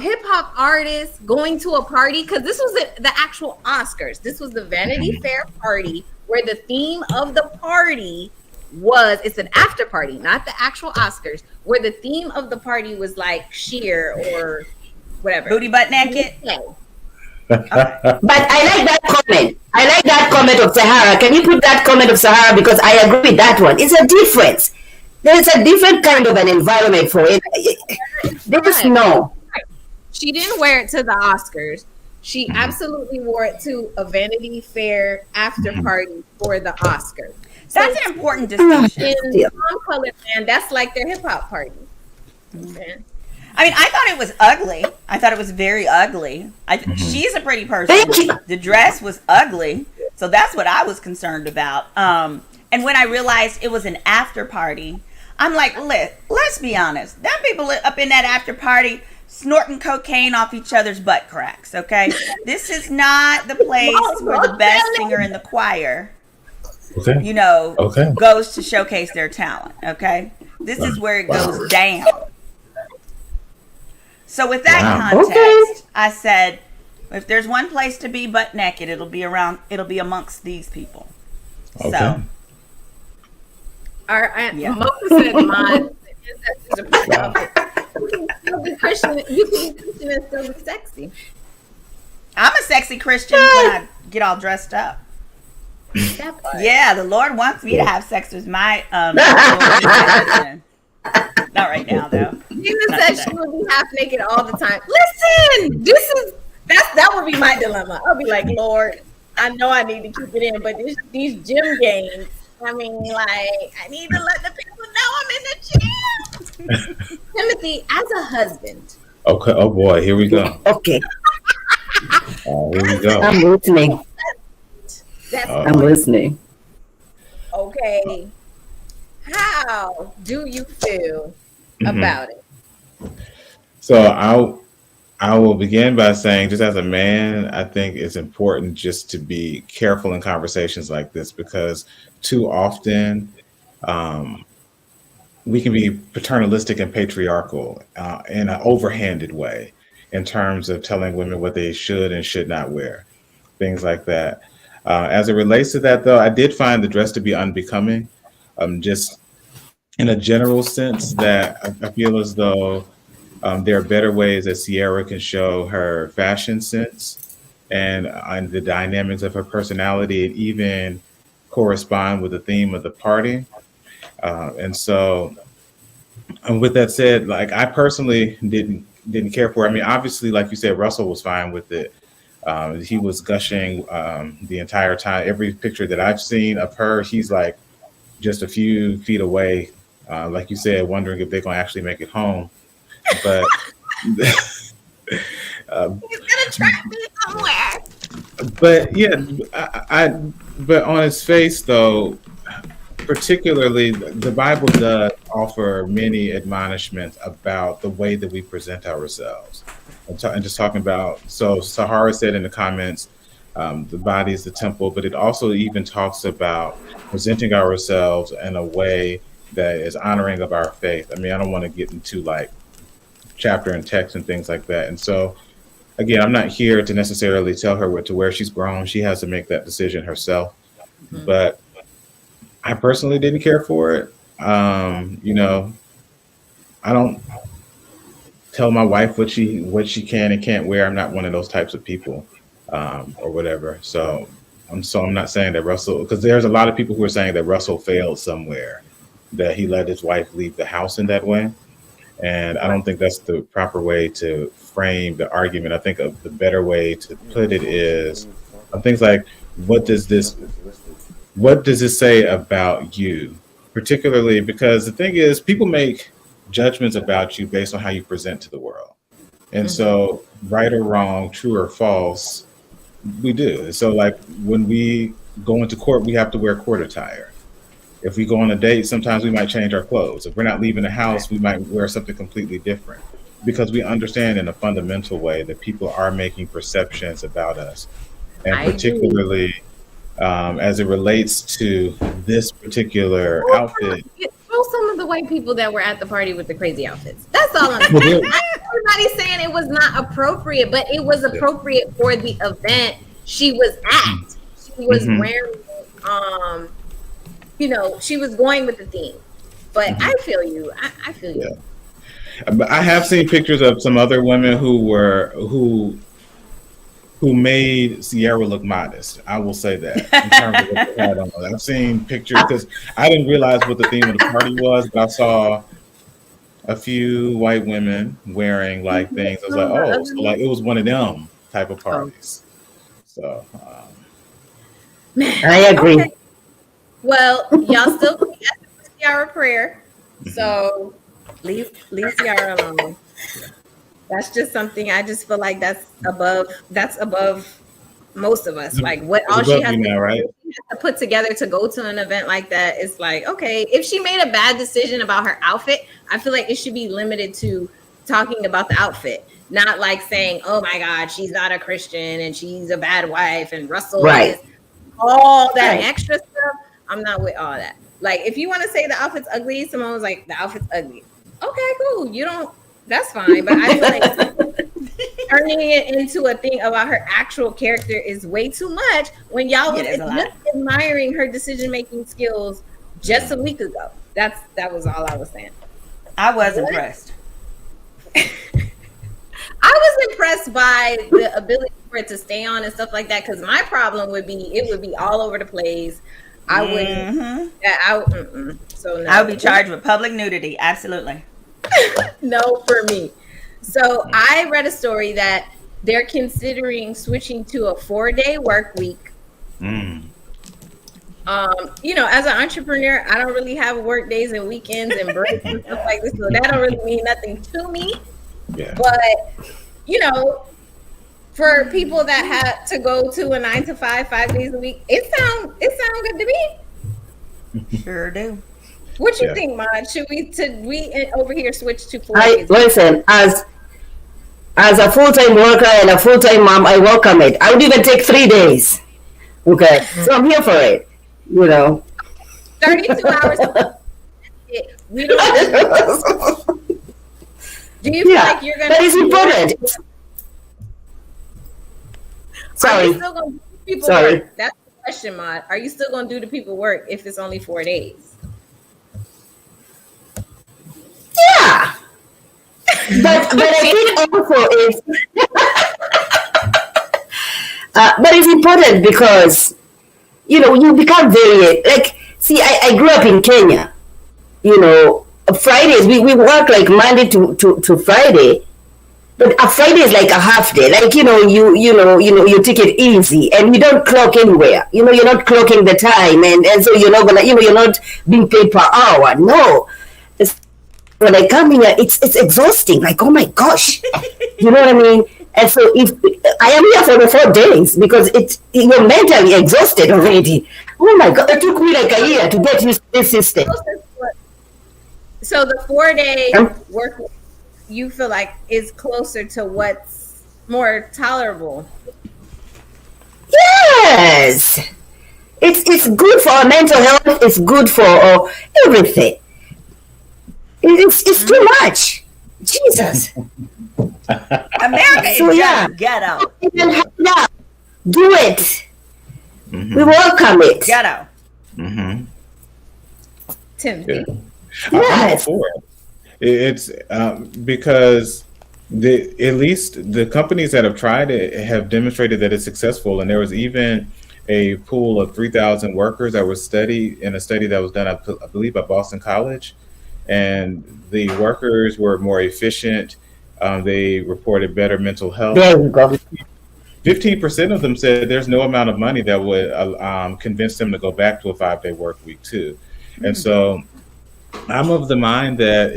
hip hop artists going to a party, because this was the actual Oscars. This was the Vanity Fair party where the theme of the party was, it's an after party, not the actual Oscars, where the theme of the party was like sheer or whatever. Booty butt naked. But I like that comment. I like that comment of Sahara. Can you put that comment of Sahara? Because I agree with that one. It's a difference. There's a different kind of an environment for it. There's no. She didn't wear it to the Oscars. She absolutely wore it to a Vanity Fair after party for the Oscars. That's an important distinction. In some color band, that's like their hip hop party. Okay. I mean, I thought it was ugly. I thought it was very ugly. She's a pretty person. The dress was ugly. So that's what I was concerned about. And when I realized it was an after party, I'm like, let's be honest. Them people up in that after party snorting cocaine off each other's butt cracks, okay? This is not the place where the best singer in the choir, goes to showcase their talent, okay? This is where it goes down. So with that context, I said, if there's one place to be butt naked, it'll be amongst these people. Okay. So. Mocha said mine is a part of it. You can be Christian and still be sexy. I'm a sexy Christian when I get all dressed up. Yeah, the Lord wants me to have sex with my not right now though. Gina said she would be half naked all the time. Listen, that would be my dilemma. I'll be like, Lord, I know I need to keep it in, but these gym games, I mean, like, I need to let the people know I'm in the gym. Timothy, as a husband. Okay. Oh boy, here we go. Okay. Here we go. I'm listening. I'm listening. Okay. How do you feel about it? So I will begin by saying, just as a man, I think it's important just to be careful in conversations like this, because too often we can be paternalistic and patriarchal in an overhanded way in terms of telling women what they should and should not wear, things like that. As it relates to that, though, I did find the dress to be unbecoming, just in a general sense, that I feel as though there are better ways that Ciara can show her fashion sense and the dynamics of her personality, and even correspond with the theme of the party. And with that said, like, I personally didn't care for it. I mean, obviously, like you said, Russell was fine with it. He was gushing the entire time. Every picture that I've seen of her, he's like just a few feet away, like you said, wondering if they're going to actually make it home. But he's gonna trap me somewhere. But yeah, but on its face, though, particularly, the Bible does offer many admonishments about the way that we present ourselves. And just talking about, so Sahara said in the comments, the body is the temple, but it also even talks about presenting ourselves in a way that is honoring of our faith. I mean, I don't want to get into like chapter and text and things like that. And so, again, I'm not here to necessarily tell her what to wear. She's grown. She has to make that decision herself. Mm-hmm. But I personally didn't care for it. You know, I don't tell my wife what she can and can't wear. I'm not one of those types of people, or whatever. So I'm not saying that Russell, because there's a lot of people who are saying that Russell failed somewhere that he let his wife leave the house in that way. And I don't think that's the proper way to frame the argument. I think the better way to put it is things like, what does this say about you? Particularly because the thing is, people make judgments about you based on how you present to the world. And so, right or wrong, true or false, we do. And so, like, when we go into court, we have to wear court attire. If we go on a date, sometimes we might change our clothes. If we're not leaving the house, we might wear something completely different, because we understand in a fundamental way that people are making perceptions about us. And particularly as it relates to this particular outfit. Show some of the white people that were at the party with the crazy outfits. That's all I'm saying. Everybody's saying it was not appropriate, but it was appropriate for the event she was at. She was wearing, she was going with the theme. But I feel you. I feel you. But I have seen pictures of some other women who made Sierra look modest. I will say that. In terms of what they had on. I've seen pictures because I didn't realize what the theme of the party was, but I saw a few white women wearing like things. I was like, oh, so like it was one of them type of parties. So I agree. Okay. Well, y'all still can ask for Ciara prayer. So leave Ciara alone. That's just something I just feel like that's above most of us. Like what all she has to put together to go to an event like that is like, okay, if she made a bad decision about her outfit, I feel like it should be limited to talking about the outfit, not like saying, oh my God, she's not a Christian and she's a bad wife and Russell is all that extra stuff. I'm not with all that. Like if you want to say the outfit's ugly, Simone was like, the outfit's ugly. Okay, cool. You don't. That's fine, but I feel like turning it into a thing about her actual character is way too much when y'all was just admiring her decision-making skills just a week ago. That was all I was saying. I was impressed. I was impressed by the ability for it to stay on and stuff like that, because my problem would be it would be all over the place. I wouldn't. So no. I would be charged with public nudity. Absolutely. No for me. So I read a story that they're considering switching to a 4-day work week. As an entrepreneur, I don't really have work days and weekends and breaks and stuff like this, so that don't really mean nothing to me. But for people that have to go to a 9 to 5 days a week, it sound good to me. Sure do. What you think, Mod? Should we over here switch to 4 days? Listen, as a full-time worker and a full-time mom, I welcome it. I would even take 3 days. Okay, so I'm here for it. 32 hours. We don't. Do you feel like you're gonna? That is important. Sorry. Are you still gonna do people work? That's the question, Mod. Are you still gonna do the people work if it's only 4 days? Yeah. But I think also it's but it's important because you become very see, I grew up in Kenya. Fridays we work like Monday to Friday, but a Friday is like a half day. Like you take it easy and you don't clock anywhere. You're not clocking the time, and so you're not gonna you're not being paid per hour. No. When I come here, it's exhausting. Like, oh my gosh, you know what I mean? And so if I am here for the 4 days because you're mentally exhausted already. Oh my God, it took me like a year to get used to this system. So the 4-day work, you feel like is closer to what's more tolerable? Yes, it's good for our mental health. It's good for everything. It's too much. Jesus. America is just ghetto. Do it. We welcome it. Ghetto. Timothy. I'm all for it. It's because at least the companies that have tried it have demonstrated that it's successful. And there was even a pool of 3,000 workers that were studied in a study that was done, I believe, at Boston College. And the workers were more efficient. They reported better mental health. There we go. 15% of them said there's no amount of money that would convince them to go back to a 5-day work week too. And so I'm of the mind that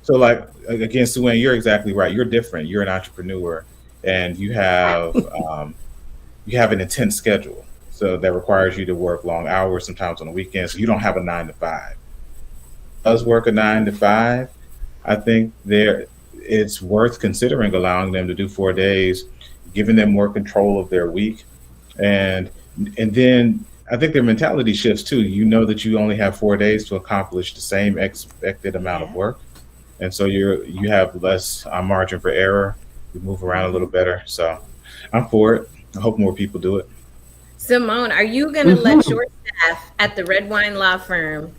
like, again, Sue Ann, you're exactly right. You're different. You're an entrepreneur, and you have an intense schedule. So that requires you to work long hours, sometimes on the weekends. So you don't have a 9 to 5. Does work a 9 to 5? I think it's worth considering allowing them to do 4 days, giving them more control of their week, and then I think their mentality shifts too. You know that you only have 4 days to accomplish the same expected amount of work, and so you have less margin for error. You move around a little better. So I'm for it. I hope more people do it. Simone, are you going to let your staff at the Red Wine Law Firm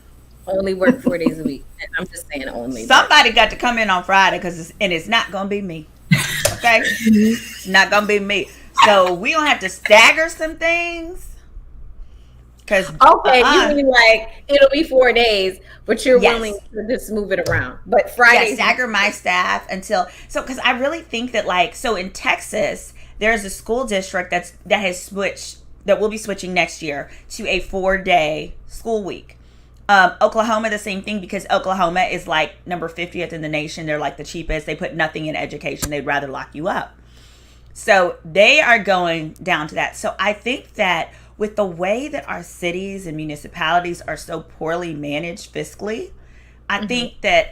only work 4 days a week? And I'm just saying only. Somebody got to come in on Friday it's not going to be me. Okay? It's not going to be me. So we don't have to stagger some things. You mean like it'll be 4 days, but you're willing to just move it around. But Friday, stagger my staff because I really think that in Texas, there's a school district that will be switching next year to a 4-day school week. Oklahoma, the same thing, because Oklahoma is like number 50th in the nation. They're like the cheapest. They put nothing in education. They'd rather lock you up. So they are going down to that. So I think that with the way that our cities and municipalities are so poorly managed fiscally, I think that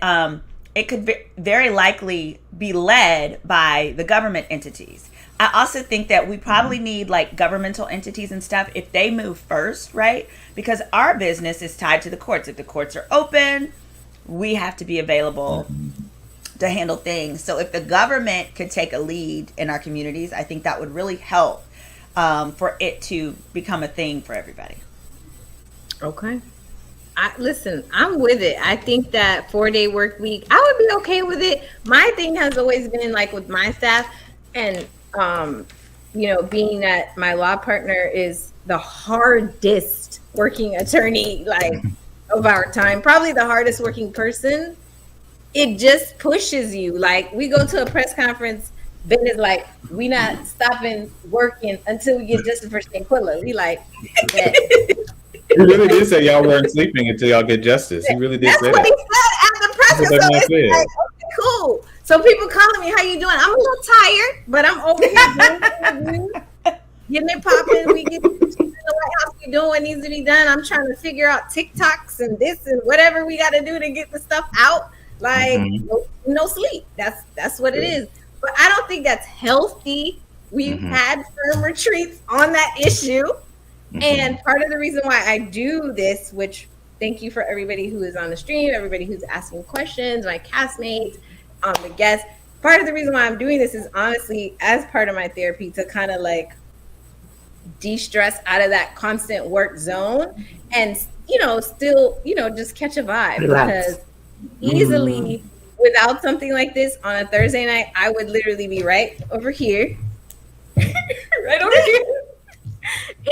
it could very likely be led by the government entities. I also think that we probably need like governmental entities and stuff if they move first, right? Because our business is tied to the courts. If the courts are open, we have to be available to handle things. So if the government could take a lead in our communities, I think that would really help for it to become a thing for everybody. Okay. Listen, I'm with it. I think that 4-day work week, I would be okay with it. My thing has always been like with my staff and, being that my law partner is the hardest working attorney, of our time, probably the hardest working person. It just pushes you. Like we go to a press conference, Ben is like, we not stopping working until we get justice for Shanquilla. We like, yeah. He really did say y'all weren't sleeping until y'all get justice. He really did say that. That's what he said at the press conference. So it's like, okay, cool. So people calling me, how you doing? I'm a little tired, but I'm over here getting it popping. We get in the White House, we doing what needs to be done. I'm trying to figure out TikToks and this and whatever we got to do to get the stuff out. Like no sleep. That's what it is. But I don't think that's healthy. We've had firm retreats on that issue. And part of the reason why I do this, which thank you for everybody who is on the stream, everybody who's asking questions, my castmates, the guests. Part of the reason why I'm doing this is honestly as part of my therapy to kind of like de-stress out of that constant work zone and, still, just catch a vibe. Relax. Because easily without something like this on a Thursday night, I would literally be right over here, right over here.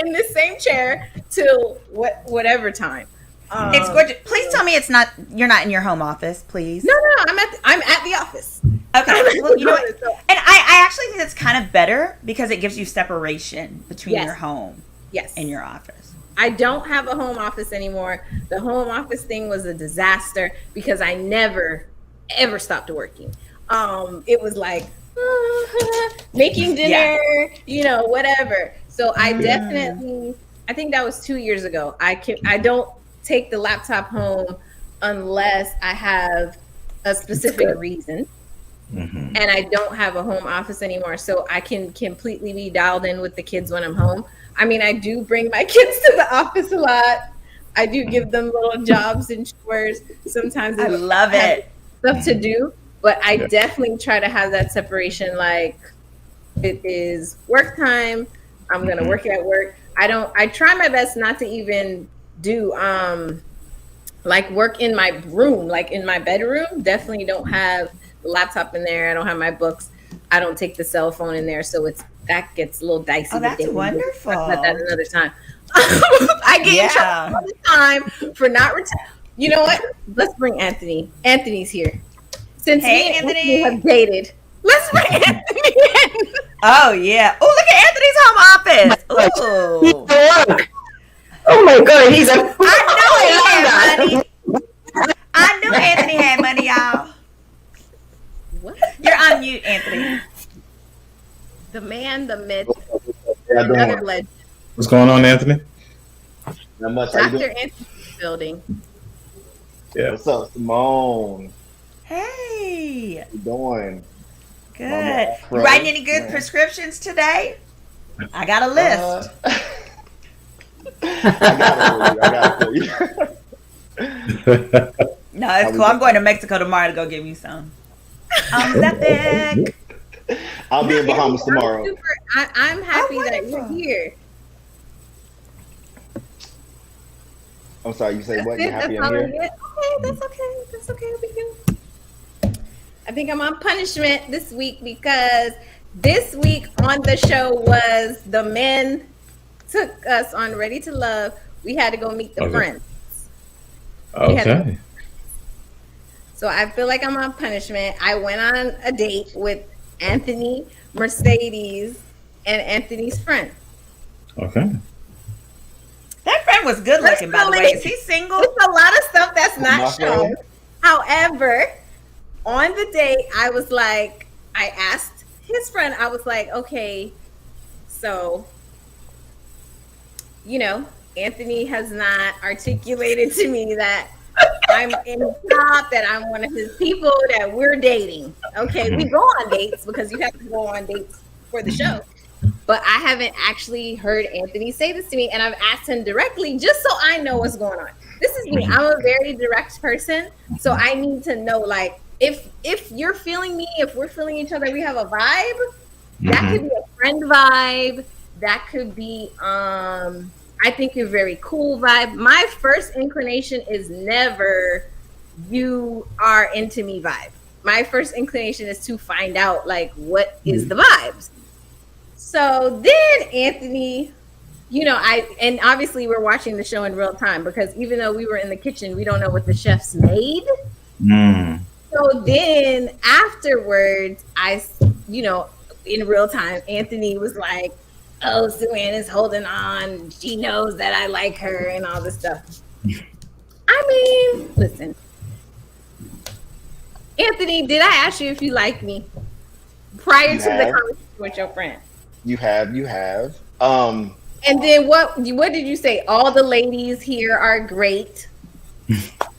In the same chair till whatever time. It's gorgeous. Please tell me you're not in your home office, please. No, I'm at the office. Okay. Well, and I actually think that's kind of better because it gives you separation between your home and your office. I don't have a home office anymore. The home office thing was a disaster because I never ever stopped working. It was like making dinner, whatever. So I definitely, I think that was 2 years ago. I don't take the laptop home unless I have a specific reason. And I don't have a home office anymore. So I can completely be dialed in with the kids when I'm home. I mean, I do bring my kids to the office a lot. I do give them little jobs and chores. Sometimes I love it. Stuff to do. But I definitely try to have that separation. Like it is work time. I'm going to work at work. I try my best not to even do work in my room, like in my bedroom. Definitely don't have the laptop in there. I don't have my books. I don't take the cell phone in there. So it's that gets a little dicey. Oh, that's wonderful. Talk about that another time. I get in trouble all the time for not You know what? Let's bring Anthony. Anthony's here. Since me and Anthony have dated, let's bring Anthony in. Oh yeah. Oh, look at Anthony's home office. Ooh. Oh my God, he's a. I knew he had money. I knew Anthony had money, y'all. What? You're on mute, Anthony. The man, the myth, Yeah, another legend. What's going on, Anthony? Not much. How you Dr. doing? Anthony's building. Yeah. What's up, Simone? Hey. How you doing? Good. Mama, You writing any good prescriptions today? I got a list. I got it for you. No, it's cool. I'm going to Mexico tomorrow to go get me some. Ozempic. I'll be in Bahamas tomorrow. I'm happy that you're wonderful. here. I'm sorry, you say what? You're happy That's I'm all I here? get. Okay, that's okay. That's okay. We can. I think I'm on punishment this week because this week on the show was the men took us on Ready to Love. We had to go meet the friends. Okay. So I feel like I'm on punishment. I went on a date with Anthony, Mercedes, and Anthony's friend. Okay. That friend was good looking, by the way. Is he single? It's a lot of stuff that's My not shown. friend? However, on the date, I was like, I asked his friend, I was like, okay, so, you know, Anthony has not articulated to me that I'm in the top, that I'm one of his people, that we're dating. Okay, we go on dates because you have to go on dates for the show. But I haven't actually heard Anthony say this to me, and I've asked him directly just so I know what's going on. This is me. I'm a very direct person, so I need to know, like, if you're feeling me, if we're feeling each other, we have a vibe. That could be a friend vibe. That could be, I think you're very cool vibe. My first inclination is never you are into me vibe. My first inclination is to find out, like, what is the vibes. So then Anthony, you know, and obviously we're watching the show in real time because even though we were in the kitchen, we don't know what the chefs made. So then afterwards, you know, in real time, Anthony was like, oh, Suanne is holding on. She knows that I like her and all this stuff. I mean, listen. Anthony, did I ask you if you like me prior to the conversation with your friend? You have. And then what did you say? All the ladies here are great,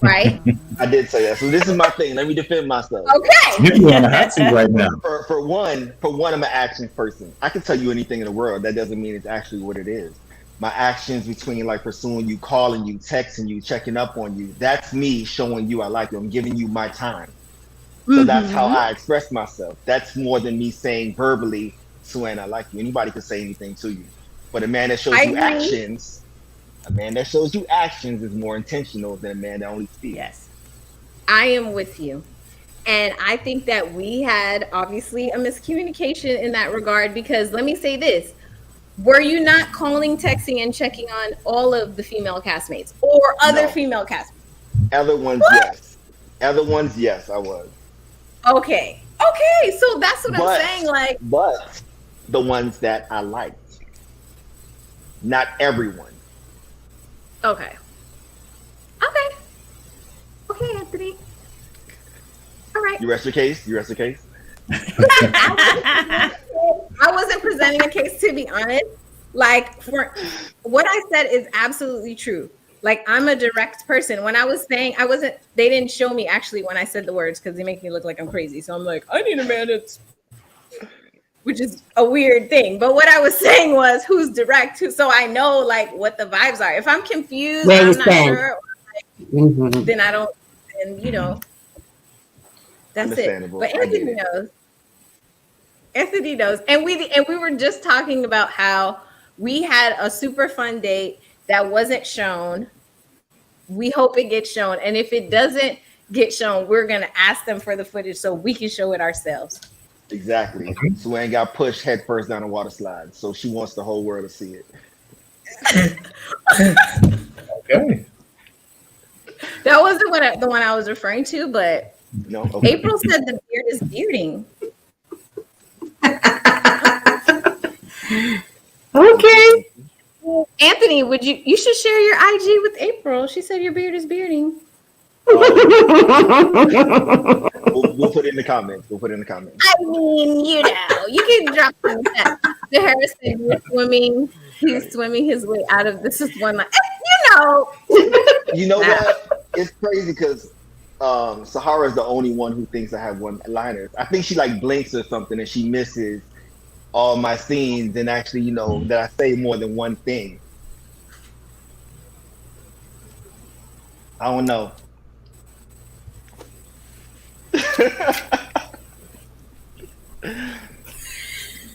right? I did say that. So this is my thing. Let me defend myself. Okay. You're on the hot seat right now. For one, I'm an action person. I can tell you anything in the world. That doesn't mean it's actually what it is. My actions between like pursuing you, calling you, texting you, checking up on you, that's me showing you I like you. I'm giving you my time. So that's how I express myself. That's more than me saying verbally, Suanne, I like you. Anybody can say anything to you. But a man that shows you actions, is more intentional than a man that only speaks. Yes. I am with you. And I think that we had obviously a miscommunication in that regard because let me say this. Were you not calling, texting, and checking on all of the female castmates or other female castmates? Other ones, yes. Other ones, yes, I was. Okay, so that's what I'm saying. Like, but the ones that I liked, not everyone. Okay, Anthony. All right. You rest your case. I wasn't presenting a case, to be honest. Like, for what I said is absolutely true. Like, I'm a direct person. When I was saying, they didn't show me actually when I said the words because they make me look like I'm crazy. So I'm like, I need a man that's, which is a weird thing. But what I was saying was who's direct, so I know like what the vibes are. If I'm confused, I'm not sure, then I don't, and you know, that's it. But Anthony knows. Anthony knows. And we were just talking about how we had a super fun date that wasn't shown. We hope it gets shown. And if it doesn't get shown, we're going to ask them for the footage so we can show it ourselves. Exactly. Okay. Swan got pushed head first down a water slide, so she wants the whole world to see it. Okay. That wasn't the one I was referring to, but No, okay. April said the beard is bearding. Okay. Anthony, you should share your IG with April. She said your beard is bearding. We'll put it in the comments. We'll put it in the comments. I mean, you can drop some that. The Harrison was swimming. He's swimming his way out of this is one line. You know what? It's crazy because Sahara is the only one who thinks I have one liners. I think she like blinks or something and she misses all my scenes and actually, that I say more than one thing. I don't know.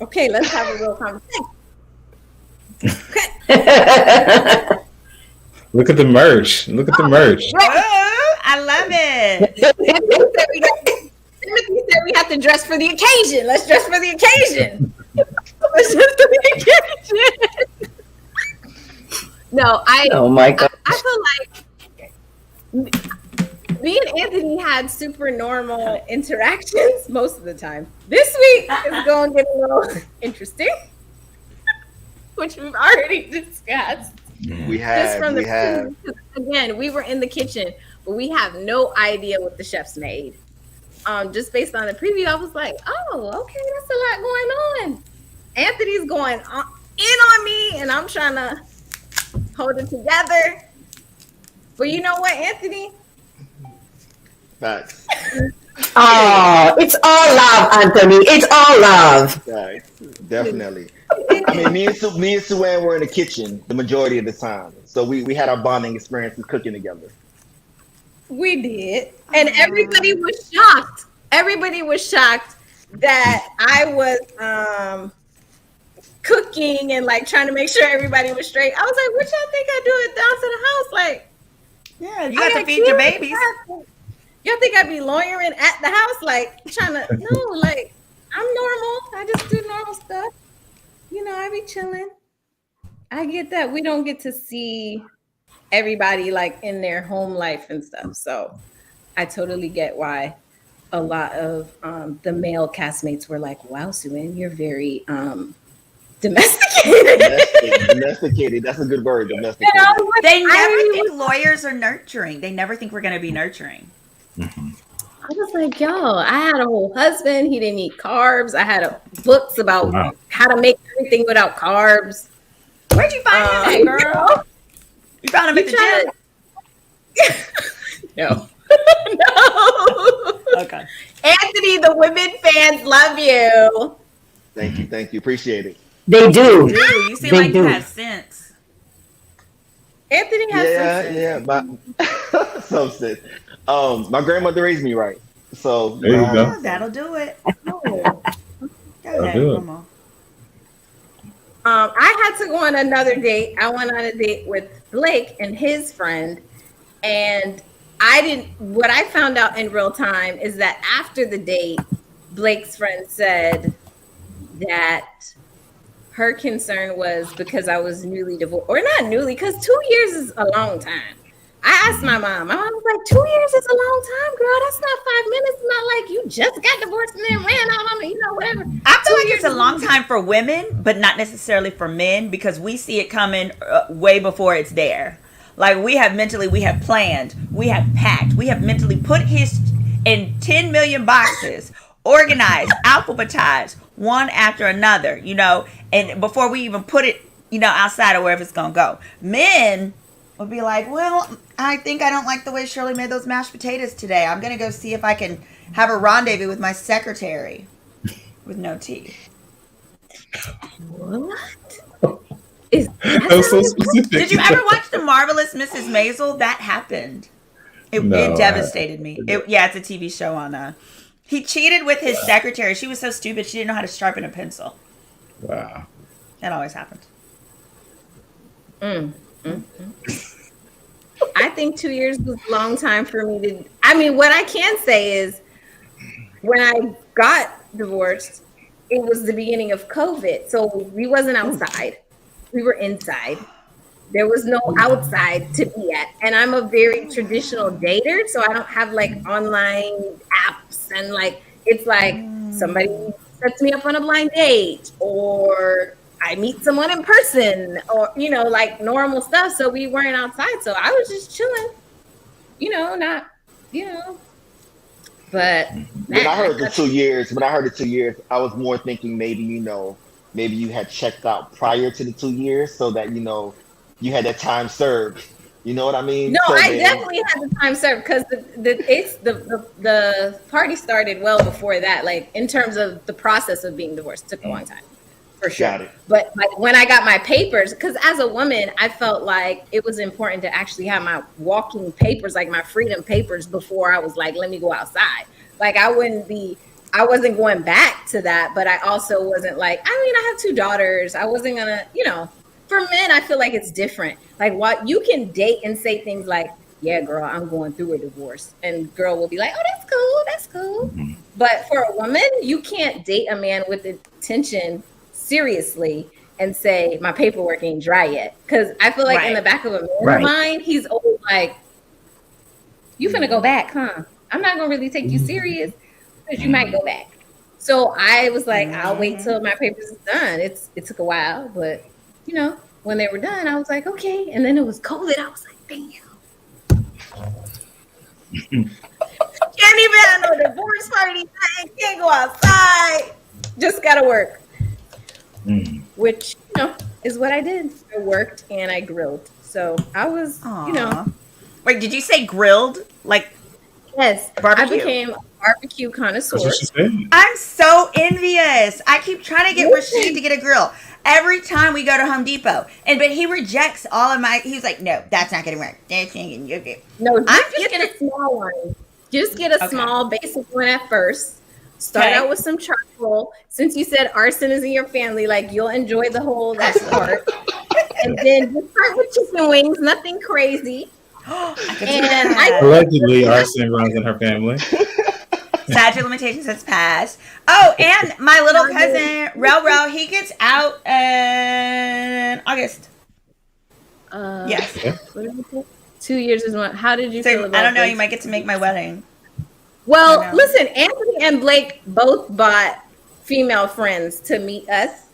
Okay, let's have a real conversation. Look at the merch. Look at the merch. Oh, I love it. Timothy said we have to dress for the occasion. Let's dress for the occasion. Let's dress for the occasion. No, Oh my God. I feel like me and Anthony had super normal interactions most of the time. This week is going to get a little interesting, which we've already discussed. We have. Again, we were in the kitchen, but we have no idea what the chefs made. Just based on the preview, I was like, oh, okay, that's a lot going on. Anthony's going in on me, and I'm trying to hold it together. But you know what, Anthony? Facts. Oh, it's all love, Anthony. It's all love. Facts. Definitely. I mean, me and Suwan were in the kitchen the majority of the time. So we had our bonding experiences cooking together. We did. And everybody was shocked. Everybody was shocked that I was cooking and like trying to make sure everybody was straight. I was like, what y'all think I do it down to the house? Like, yeah, you got to feed your babies. Y'all think I'd be lawyering at the house, like trying to no, like I'm normal. I just do normal stuff. I be chilling. I get that we don't get to see everybody like in their home life and stuff. So I totally get why a lot of the male castmates were like, wow, Suwan, you're very domesticated. Domesticated. That's a good word. Domesticated. They never think lawyers are nurturing. They never think we're going to be nurturing. Mm-hmm. I was like, yo, I had a whole husband. He didn't eat carbs. I had books about how to make everything without carbs. Where'd you find him, girl? You found him at the gym? No. No. Okay. Anthony, the women fans love you. Thank you. Appreciate it. They do. You seem like you have sense. Anthony has sense. Yeah. Some sense. My grandmother raised me right. So there you go. That'll do it. That'll do it. I had to go on another date. I went on a date with Blake and his friend, and what I found out in real time is that after the date, Blake's friend said that her concern was because I was newly divorced, or not newly, because 2 years is a long time. I asked my mom. My mom was like, 2 years is a long time, girl. That's not 5 minutes. It's not like you just got divorced and then ran out on me, whatever. I feel like it's a long time for women, but not necessarily for men, because we see it coming way before it's there. Like we have planned, we have packed, we have mentally put his in 10 million boxes, organized, alphabetized, one after another, and before we even put it, outside of wherever it's going to go. Men will be like, well, I think I don't like the way Shirley made those mashed potatoes today. I'm going to go see if I can have a rendezvous with my secretary with no tea. What? That's so specific. Did you ever watch The Marvelous Mrs. Maisel? That happened. It devastated me. It's a TV show on he cheated with his secretary. She was so stupid she didn't know how to sharpen a pencil. Wow. That always happens. I think 2 years was a long time for me to. I mean, what I can say is when I got divorced, it was the beginning of COVID. So we wasn't outside. We were inside. There was no outside to be at. And I'm a very traditional dater, so I don't have like online apps and like it's like somebody sets me up on a blind date or I meet someone in person or like normal stuff. So we weren't outside. So I was just chilling, not, but When I heard the 2 years, I was more thinking maybe you had checked out prior to the 2 years so that you had that time served. You know what I mean? No, So I then- definitely had the time served because the party started well before that. Like in terms of the process of being divorced, took a long time, for sure. Got it. But like when I got my papers, because as a woman, I felt like it was important to actually have my walking papers, like my freedom papers, before I was like, let me go outside. Like I wasn't going back to that, but I also wasn't like, I have 2 daughters. I wasn't gonna, For men, I feel like it's different. Like, what you can date and say things like, "Yeah, girl, I'm going through a divorce," and girl will be like, "Oh, that's cool." But for a woman, you can't date a man with intention seriously and say, "My paperwork ain't dry yet," because I feel like in the back of a man's mind, he's always like, "You finna go back, huh? I'm not gonna really take you serious because you might go back." So I was like, "I'll wait till my papers is done." It took a while, but when they were done, I was like, okay. And then it was COVID. I was like, damn. Can't even have no divorce party. Can't go outside. Just gotta work. Which, is what I did. I worked and I grilled. So I was, Wait, did you say grilled? Like, yes, barbecue. I became a barbecue connoisseur. That's what she said. I'm so envious. I keep trying to get Rashid to get a grill every time we go to Home Depot, but he rejects all of my. He's like, "No, that's not gonna work. That's not gonna work." No, just get a small one. Just get a small basic one at first. Start out with some charcoal. Since you said arson is in your family, like you'll enjoy the whole that part. And then just start with chicken wings, nothing crazy. Allegedly, arson runs in her family. Statute of limitations has passed. Oh, and my little cousin, Rel, he gets out in August. Yes. What did you say? 2 years is what? How did you feel about I don't know. Blake's- You might get to make my wedding. Well, listen, Anthony and Blake both bought female friends to meet us.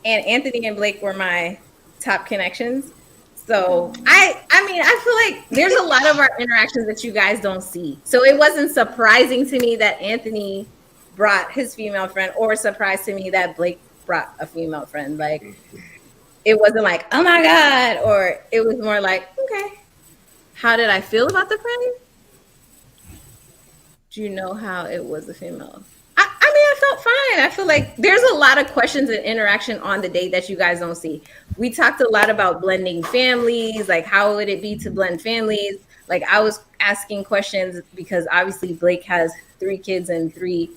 And Anthony and Blake were my top connections. So I feel like there's a lot of our interactions that you guys don't see. So it wasn't surprising to me that Anthony brought his female friend, or surprised to me that Blake brought a female friend. Like it wasn't like, oh my God, or it was more like, okay, how did I feel about the friend? Do you know how it was a female? I felt fine. I feel like there's a lot of questions and interaction on the date that you guys don't see. We talked a lot about blending families, like how would it be to blend families? Like I was asking questions because obviously Blake has 3 kids and 3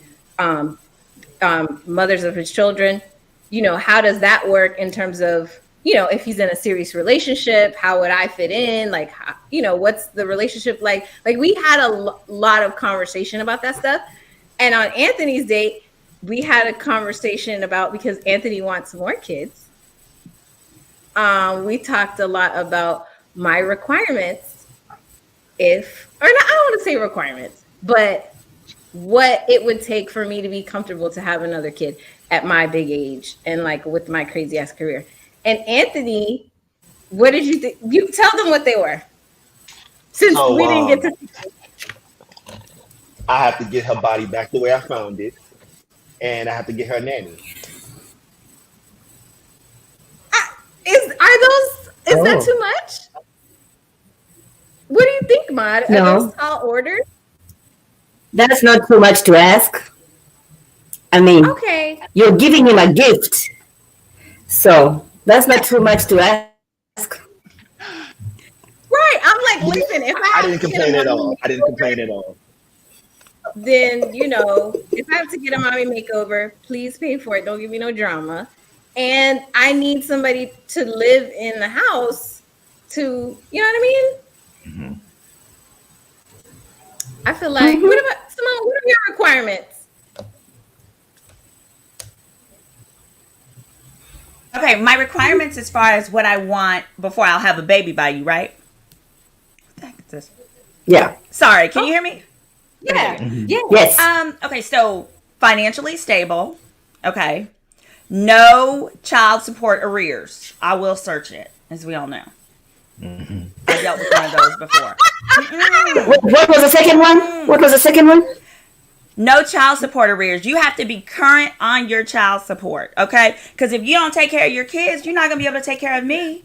mothers of his children. How does that work in terms of, if he's in a serious relationship, how would I fit in? Like, what's the relationship like? Like we had a lot of conversation about that stuff. And on Anthony's date, we had a conversation about, because Anthony wants more kids. We talked a lot about my requirements, I don't want to say requirements, but what it would take for me to be comfortable to have another kid at my big age and like with my crazy ass career. And Anthony, what did you think? You tell them what they were. Since we didn't get to. I have to get her body back the way I found it, and I have to get her a nanny. Is that too much? What do you think, Maude? No. Are those tall orders? That's not too much to ask. I mean, Okay. you're giving him a gift. So that's not too much to ask. Right. I'm like, listen, if I didn't complain at all. Then, if I have to get a mommy makeover, please pay for it. Don't give me no drama. And I need somebody to live in the house to, you know what I mean? Mm-hmm. I feel like, what about, Simone, what are your requirements? Okay, my requirements as far as what I want before I'll have a baby by you, right? What the heck is this? Yeah. Sorry, can you hear me? Yeah. Yeah. Yes. Okay, so financially stable. Okay. No child support arrears. I will search it, as we all know. I dealt with one of those before. What was the second one? What was the second one? No child support arrears. You have to be current on your child support, okay? Because if you don't take care of your kids, you're not going to be able to take care of me.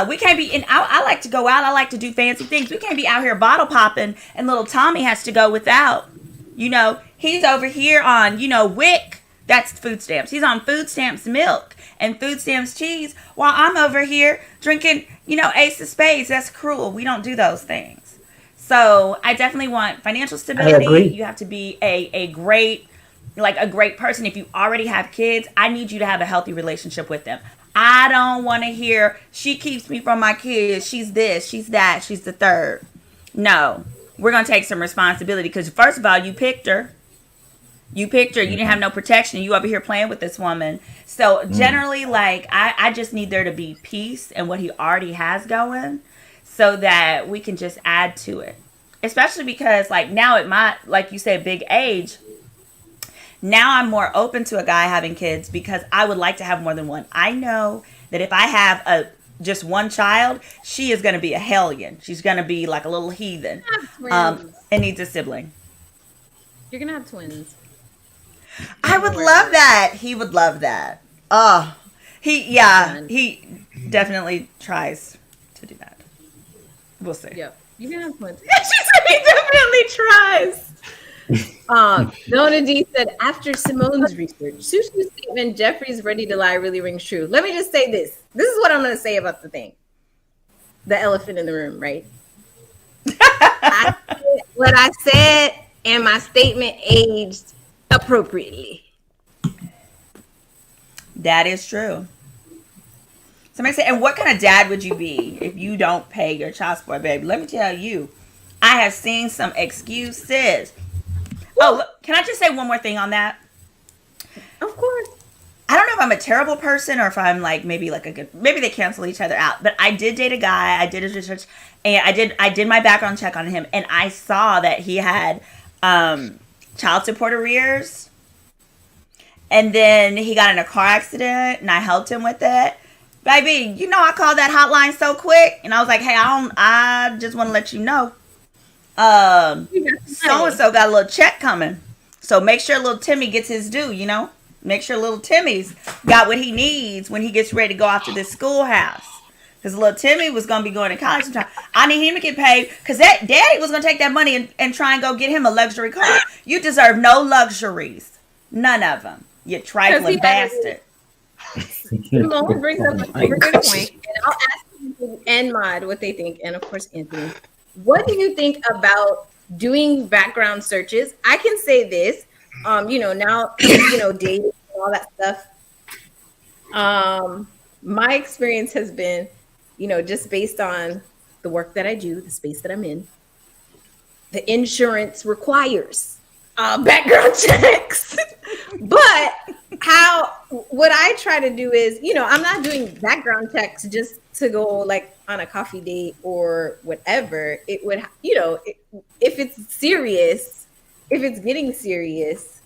We can't be, and I like to go out. I like to do fancy things. We can't be out here bottle popping and little Tommy has to go without. You know, he's over here on, WIC. That's food stamps. He's on food stamps milk and food stamps cheese while I'm over here drinking, Ace of Spades. That's cruel. We don't do those things. So I definitely want financial stability. I agree. You have to be a great person. If you already have kids, I need you to have a healthy relationship with them. I don't want to hear, she keeps me from my kids. She's this, she's that, she's the third. No, we're going to take some responsibility because first of all, you picked her. You didn't have no protection. You over here playing with this woman. So generally, I just need there to be peace in what he already has going so that we can just add to it. Especially because now at my, like you said, big age, now I'm more open to a guy having kids because I would like to have more than one. I know that if I have just one child, she is going to be a hellion. She's going to be like a little heathen and needs a sibling. You're going to have twins. I would love that. He would love that. Oh, he definitely tries to do that. We'll see. Yep. You're going to have twins. She said he definitely tries. Nona D said, after Simone's research, Sushi's statement, Jeffrey's ready to lie really rings true. Let me just say this. This is what I'm going to say about the thing. The elephant in the room, right? What I said and my statement aged appropriately. That is true. Somebody said, and what kind of dad would you be if you don't pay your child support, baby? Let me tell you, I have seen some excuses. Oh, look, can I just say one more thing on that? Of course. I don't know if I'm a terrible person or if I'm maybe they cancel each other out. But I did date a guy. I did his research, and I did my background check on him, and I saw that he had child support arrears, and then he got in a car accident, and I helped him with it. Baby, I called that hotline so quick, and I was like, hey, I just want to let you know. So-and-so got a little check coming. So make sure little Timmy gets his due, Make sure little Timmy's got what he needs when he gets ready to go off to this schoolhouse. Because little Timmy was going to be going to college sometime. I need him to get paid because that daddy was going to take that money and try and go get him a luxury car. You deserve no luxuries. None of them. You trifling bastard. Simone brings up a super good point, and I'll ask you and Mod what they think, and of course Anthony. What do you think about doing background searches? I can say this, now, dating and all that stuff. My experience has been, just based on the work that I do, the space that I'm in, the insurance requires background checks. But what I try to do is, I'm not doing background checks just to go on a coffee date or whatever. It would, if it's serious, if it's getting serious,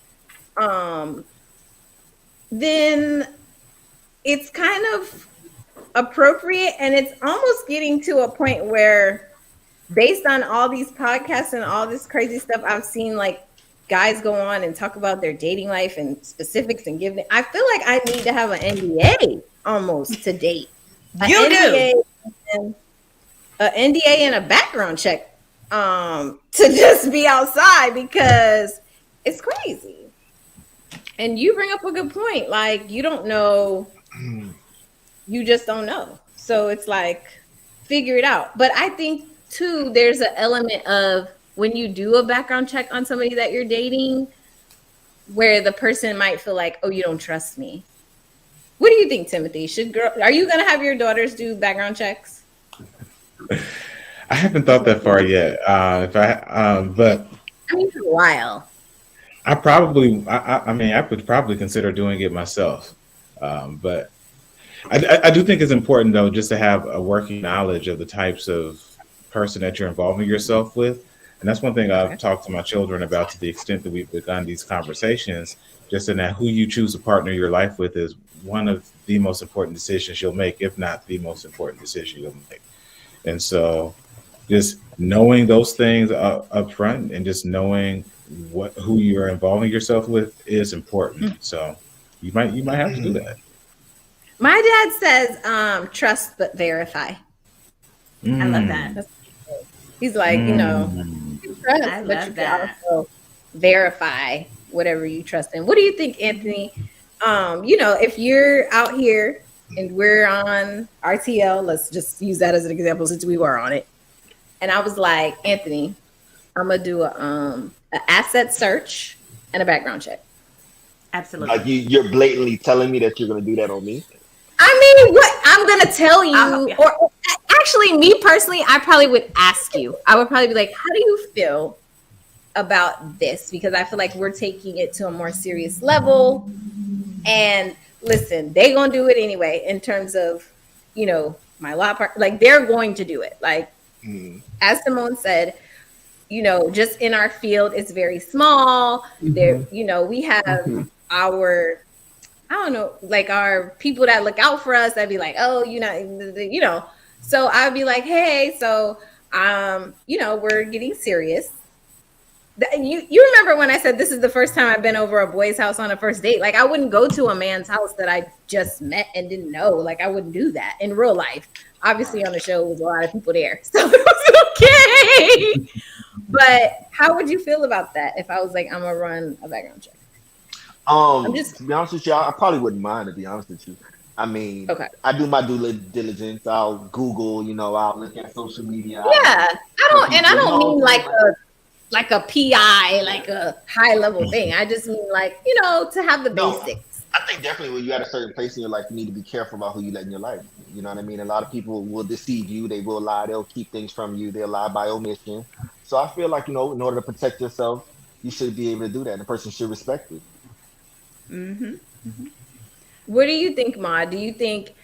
then it's kind of appropriate. And it's almost getting to a point where, based on all these podcasts and all this crazy stuff I've seen, guys go on and talk about their dating life and specifics and giving. I feel like I need to have an NDA almost to date. You do. An NDA and a background check to just be outside because it's crazy. And you bring up a good point. You don't know. You just don't know. So it's figure it out. But I think too, there's an element of when you do a background check on somebody that you're dating, where the person might feel like, oh, you don't trust me. What do you think, Timothy? Are you going to have your daughters do background checks? I haven't thought that far yet. But I mean, for a while. I would probably consider doing it myself. But I do think it's important though, just to have a working knowledge of the types of person that you're involving yourself with. And that's one thing I've talked to my children about, to the extent that we've begun these conversations, just in that who you choose to partner your life with is one of the most important decisions you'll make, if not the most important decision you'll make. And so just knowing those things up front, and just knowing who you're involving yourself with is important. So you might have to do that. My dad says, trust but verify. I love that. He's like, you know, you trust, I but love you that. can also verify whatever you trust in. What do you think, Anthony? You know, if you're out here and we're on RTL, let's just use that as an example since we were on it. And I was like, Anthony, I'm gonna do an asset search and a background check. Absolutely. Like you're blatantly telling me that you're going to do that on me? I mean, what I'm gonna tell you, Yeah. or actually, me personally, I probably would ask you. I would probably be like, "How do you feel about this?" Because I feel like we're taking it to a more serious level. And listen, they gonna do it anyway. In terms of, you know, my law part, like they're going to do it. Like as Simone said, you know, just in our field, it's very small. There, you know, we have our, I don't know, like our people that look out for us. That'd be like, oh, you know. So I'd be like, hey, so, you know, we're getting serious. You remember when I said this is the first time I've been over a boy's house on a first date? Like I wouldn't go to a man's house that I just met and didn't know. Like I wouldn't do that in real life. Obviously on the show was a lot of people there, so it was okay. But how would you feel about that if I was like, I'm gonna run a background check? To be honest with you, I probably wouldn't mind, to be honest with you. I mean, I do my due diligence. I'll Google, you know, I'll look at social media. Yeah, I don't mean like a PI, like a high level thing. I just mean like, you know, to have the basics. I think definitely when you're at a certain place in your life, you need to be careful about who you let in your life. You know what I mean? A lot of people will deceive you. They will lie. They'll keep things from you. They'll lie by omission. So I feel like, you know, in order to protect yourself, you should be able to do that. And the person should respect it. What do you think, Ma? Do you think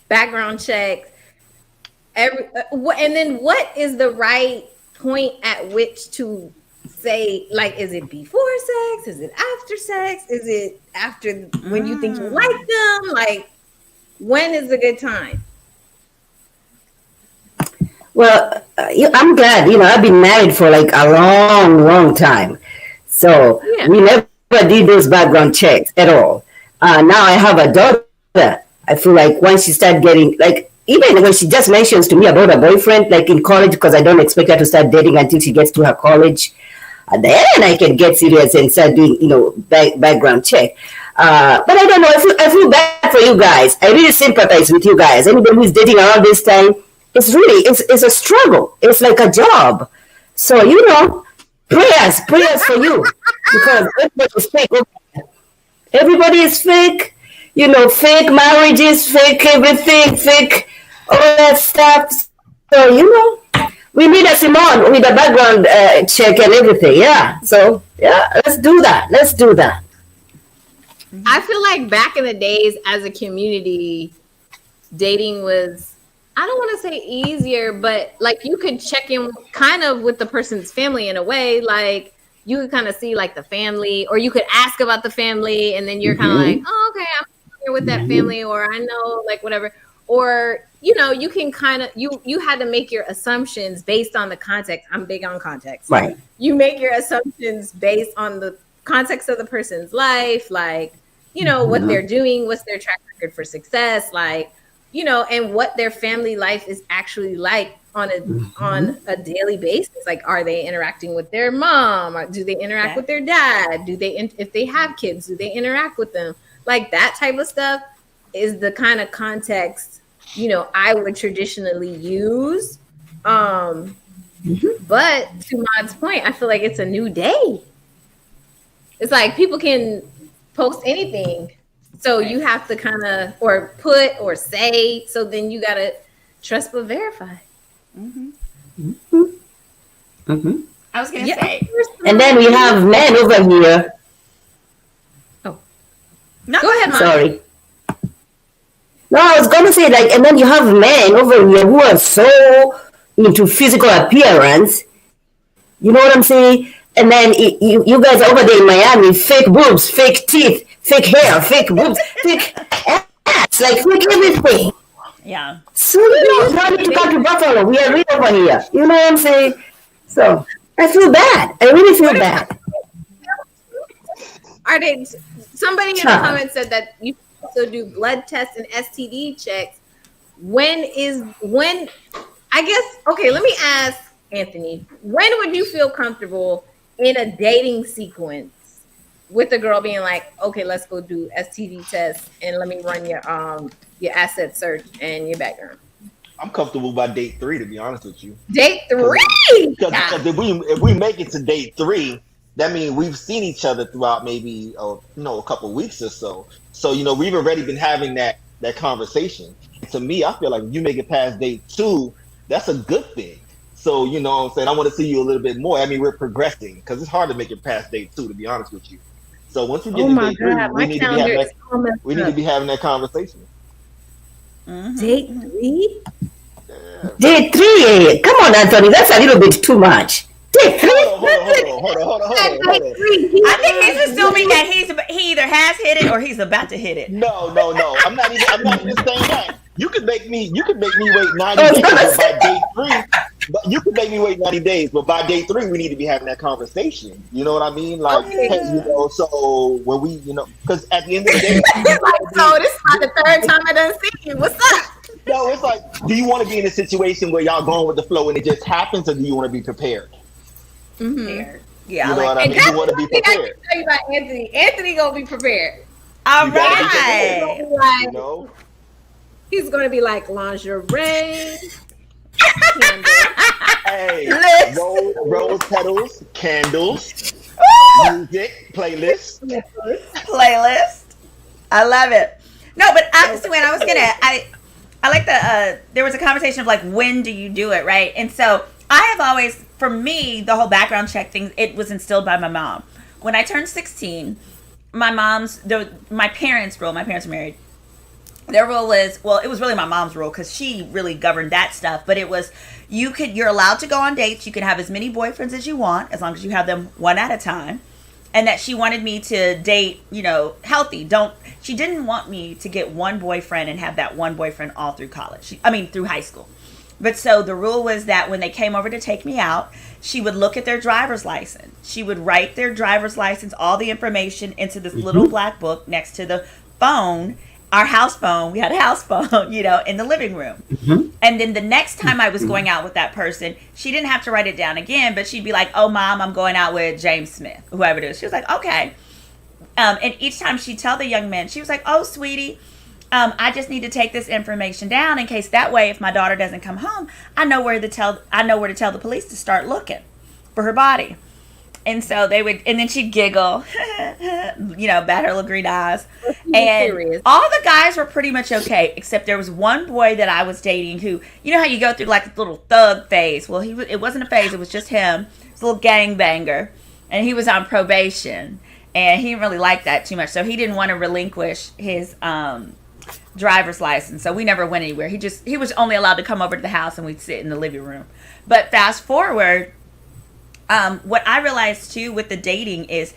background check and then what is the right point at which to say, like, is it before sex? Is it after sex? Is it after when you think you like them? Like, when is a good time? Well, I'm glad, you know, I've been married for like a long time. So we never did those background checks at all. Now I have a daughter. I feel like once she started getting, like, even when she just mentions to me about a boyfriend, like in college, because I don't expect her to start dating until she gets to her college, then I can get serious and start doing, you know, background check. But I don't know, I feel bad for you guys. I really sympathize with you guys. Anybody who's dating around this time, it's really, it's a struggle. It's like a job. So, you know, prayers for you. Because everybody is fake. Everybody is fake. You know, fake marriages, fake everything, fake all that stuff. So, you know, we need a Simone with a background check and everything. Yeah. So, yeah, let's do that. I feel like back in the days as a community, dating was, I don't want to say easier, but like you could check in kind of with the person's family in a way. Like you could kind of see like the family, or you could ask about the family, and then you're kind of like, oh, okay, I'm familiar with that family, or I know like whatever. Or, you know, you can kind of, you had to make your assumptions based on the context. I'm big on context. Right. You make your assumptions based on the context of the person's life, like, you know, what they're doing, what's their track record for success, like, you know, and what their family life is actually like on a daily basis. Like, are they interacting with their mom? Or do they interact with their dad? Do they, if they have kids, do they interact with them? Like that type of stuff is the kind of context, you know, I would traditionally use. But to Maud's point, I feel like it's a new day. It's like people can post anything. So you have to kind of, or put or say, so then you got to trust but verify. I was going to say. And then we have men over here. Oh. No, go ahead, Mom. Sorry. No, I was gonna say like, and then you have men over here who are so into physical appearance. You know what I'm saying? And then you guys over there in Miami, fake boobs, fake teeth, fake hair, fake boobs, fake ass, like fake everything. Yeah. So you don't need to come to Buffalo. We are real over here. You know what I'm saying? So I feel bad. I really feel bad. Are they? Somebody in the comments said that you also do blood tests and STD checks. When? I guess. Okay, let me ask Anthony. When would you feel comfortable in a dating sequence with a girl being like, "Okay, let's go do STD tests and let me run your asset search and your background"? I'm comfortable by date 3, to be honest with you. Date 3? Because if we make it to date 3, that means we've seen each other throughout maybe a couple of weeks or so. So we've already been having that conversation. To me, I feel like if you make it past date 2, that's a good thing. So what I'm saying, I want to see you a little bit more. I mean, we're progressing because it's hard to make it past date 2, to be honest with you. So once we get to date 3, we need to be having that conversation. Mm-hmm. Date 3? Day 3. Come on, Anthony. That's a little bit too much. Day 3. Hold on. I think he's assuming that he either has hit it or he's about to hit it. No. I'm not even saying that. You could make me wait 90 days, but by day 3. But you could make me wait 90 days, but by day 3, we need to be having that conversation. You know what I mean? Like, so when we, because at the end of the day, so this is like the 3rd time I done seen you. What's up? No, it's like, do you want to be in a situation where y'all going with the flow and it just happens, or do you want to be prepared? Mm-hmm. Yeah, you know what I mean. You want to be prepared. I can tell you about Anthony. Anthony gonna be prepared. All right. He's gonna be like lingerie. Hey, rose petals, candles, music, playlist. I love it. No, but I like there was a conversation of like, when do you do it, right? And so I have always, for me, the whole background check thing, it was instilled by my mom. When I turned 16, my parents' rule, my parents are married, their rule is, well, it was really my mom's rule because she really governed that stuff, but it was, you're allowed to go on dates, you can have as many boyfriends as you want, as long as you have them one at a time. And that she wanted me to date, healthy. She didn't want me to get one boyfriend and have that one boyfriend all through college. Through high school. But so the rule was that when they came over to take me out, she would look at their driver's license. She would write their driver's license, all the information into this little black book next to the phone, our house phone. We had a house phone, in the living room. Mm-hmm. And then the next time I was going out with that person, she didn't have to write it down again, but she'd be like, "Oh, Mom, I'm going out with James Smith," whoever it is. She was like, "Okay." And each time she'd tell the young man, she was like, "Oh, sweetie, I just need to take this information down in case that way, if my daughter doesn't come home, I know where to tell the police to start looking for her body." And so they would, and then she'd giggle, bat her little green eyes. And all the guys were pretty much okay, except there was one boy that I was dating who, how you go through like a little thug phase. Well, it wasn't a phase, it was just him. It's a little gangbanger. And he was on probation. And he didn't really like that too much. So he didn't want to relinquish his driver's license. So we never went anywhere. He was only allowed to come over to the house and we'd sit in the living room. But fast forward, what I realized too with the dating is,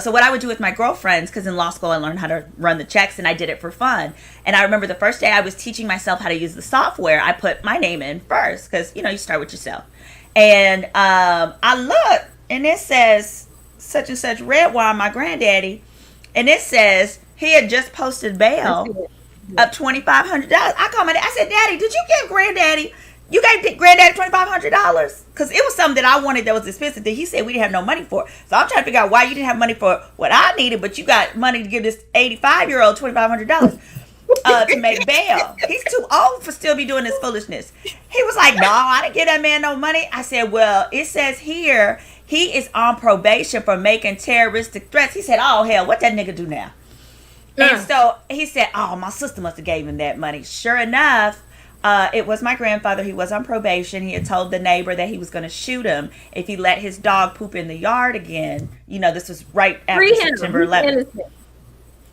so what I would do with my girlfriends, because in law school I learned how to run the checks and I did it for fun. And I remember the first day I was teaching myself how to use the software, I put my name in first because, you start with yourself. And I look and it says such and such red wine, my granddaddy. And it says he had just posted bail of $2,500. I called my dad. I said, "Daddy, did you give granddaddy? You gave granddaddy $2,500 because it was something that I wanted that was expensive that he said we didn't have no money for. So I'm trying to figure out why you didn't have money for what I needed, but you got money to give this 85-year-old $2,500 to make bail. He's too old for still be doing this foolishness." He was like, "No, I didn't give that man no money." I said, "Well, it says here he is on probation for making terroristic threats." He said, "Oh hell, what that nigga do now?" And so he said, "Oh, my sister must have gave him that money." Sure enough. It was my grandfather. He was on probation. He had told the neighbor that he was going to shoot him if he let his dog poop in the yard again. This was right after September 11th.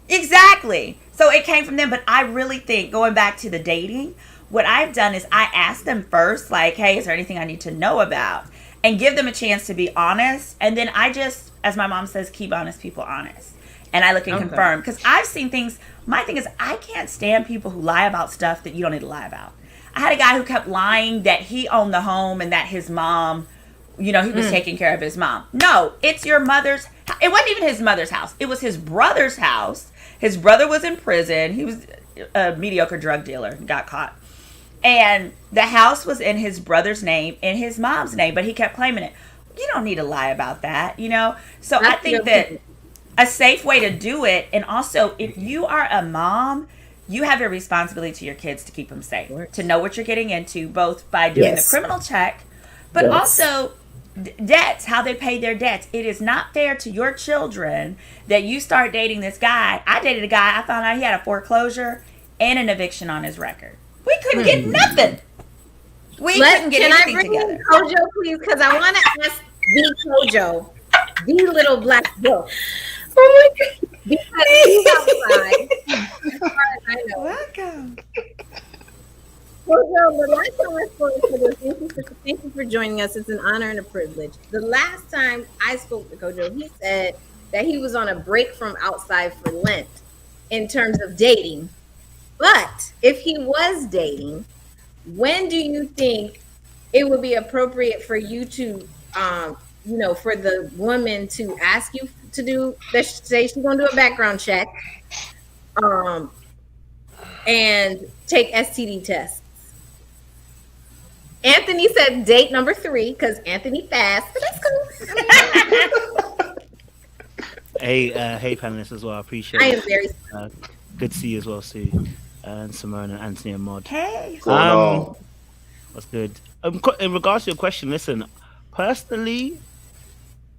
Exactly. So it came from them. But I really think, going back to the dating, what I've done is I asked them first, like, hey, is there anything I need to know about? And give them a chance to be honest. And then I just, as my mom says, keep honest people honest. And I look and confirm. Because I've seen things. My thing is, I can't stand people who lie about stuff that you don't need to lie about. I had a guy who kept lying that he owned the home and that his mom, he was taking care of his mom. No, it's your mother's. It wasn't even his mother's house. It was his brother's house. His brother was in prison. He was a mediocre drug dealer and got caught. And the house was in his brother's name, in his mom's name, but he kept claiming it. You don't need to lie about that, So I think that a safe way to do it, and also if you are a mom, you have a responsibility to your kids to keep them safe, to know what you're getting into, both by doing the criminal check, but also debts, how they pay their debts. It is not fair to your children that you start dating this guy. I dated a guy, I found out he had a foreclosure and an eviction on his record. We couldn't get nothing. We couldn't get anything together. Kojo, please, because I want to ask the Kojo, the little black book. Oh my God. Because he's outside. As far as I know. Welcome. Kojo, the last time I spoke to this, thank you for joining us. It's an honor and a privilege. The last time I spoke to Kojo, he said that he was on a break from outside for Lent in terms of dating. But if he was dating, when do you think it would be appropriate for you to, for the woman to ask you to do, let's say she's going to do a background check, and take STD tests? Anthony said date number 3 because Anthony fast, but that's cool. Hey, panelists as well. I appreciate I it. am very Good to see you as well, Sue, and Simone and Anthony and Mod. Hey. What's good? In regards to your question, listen, personally,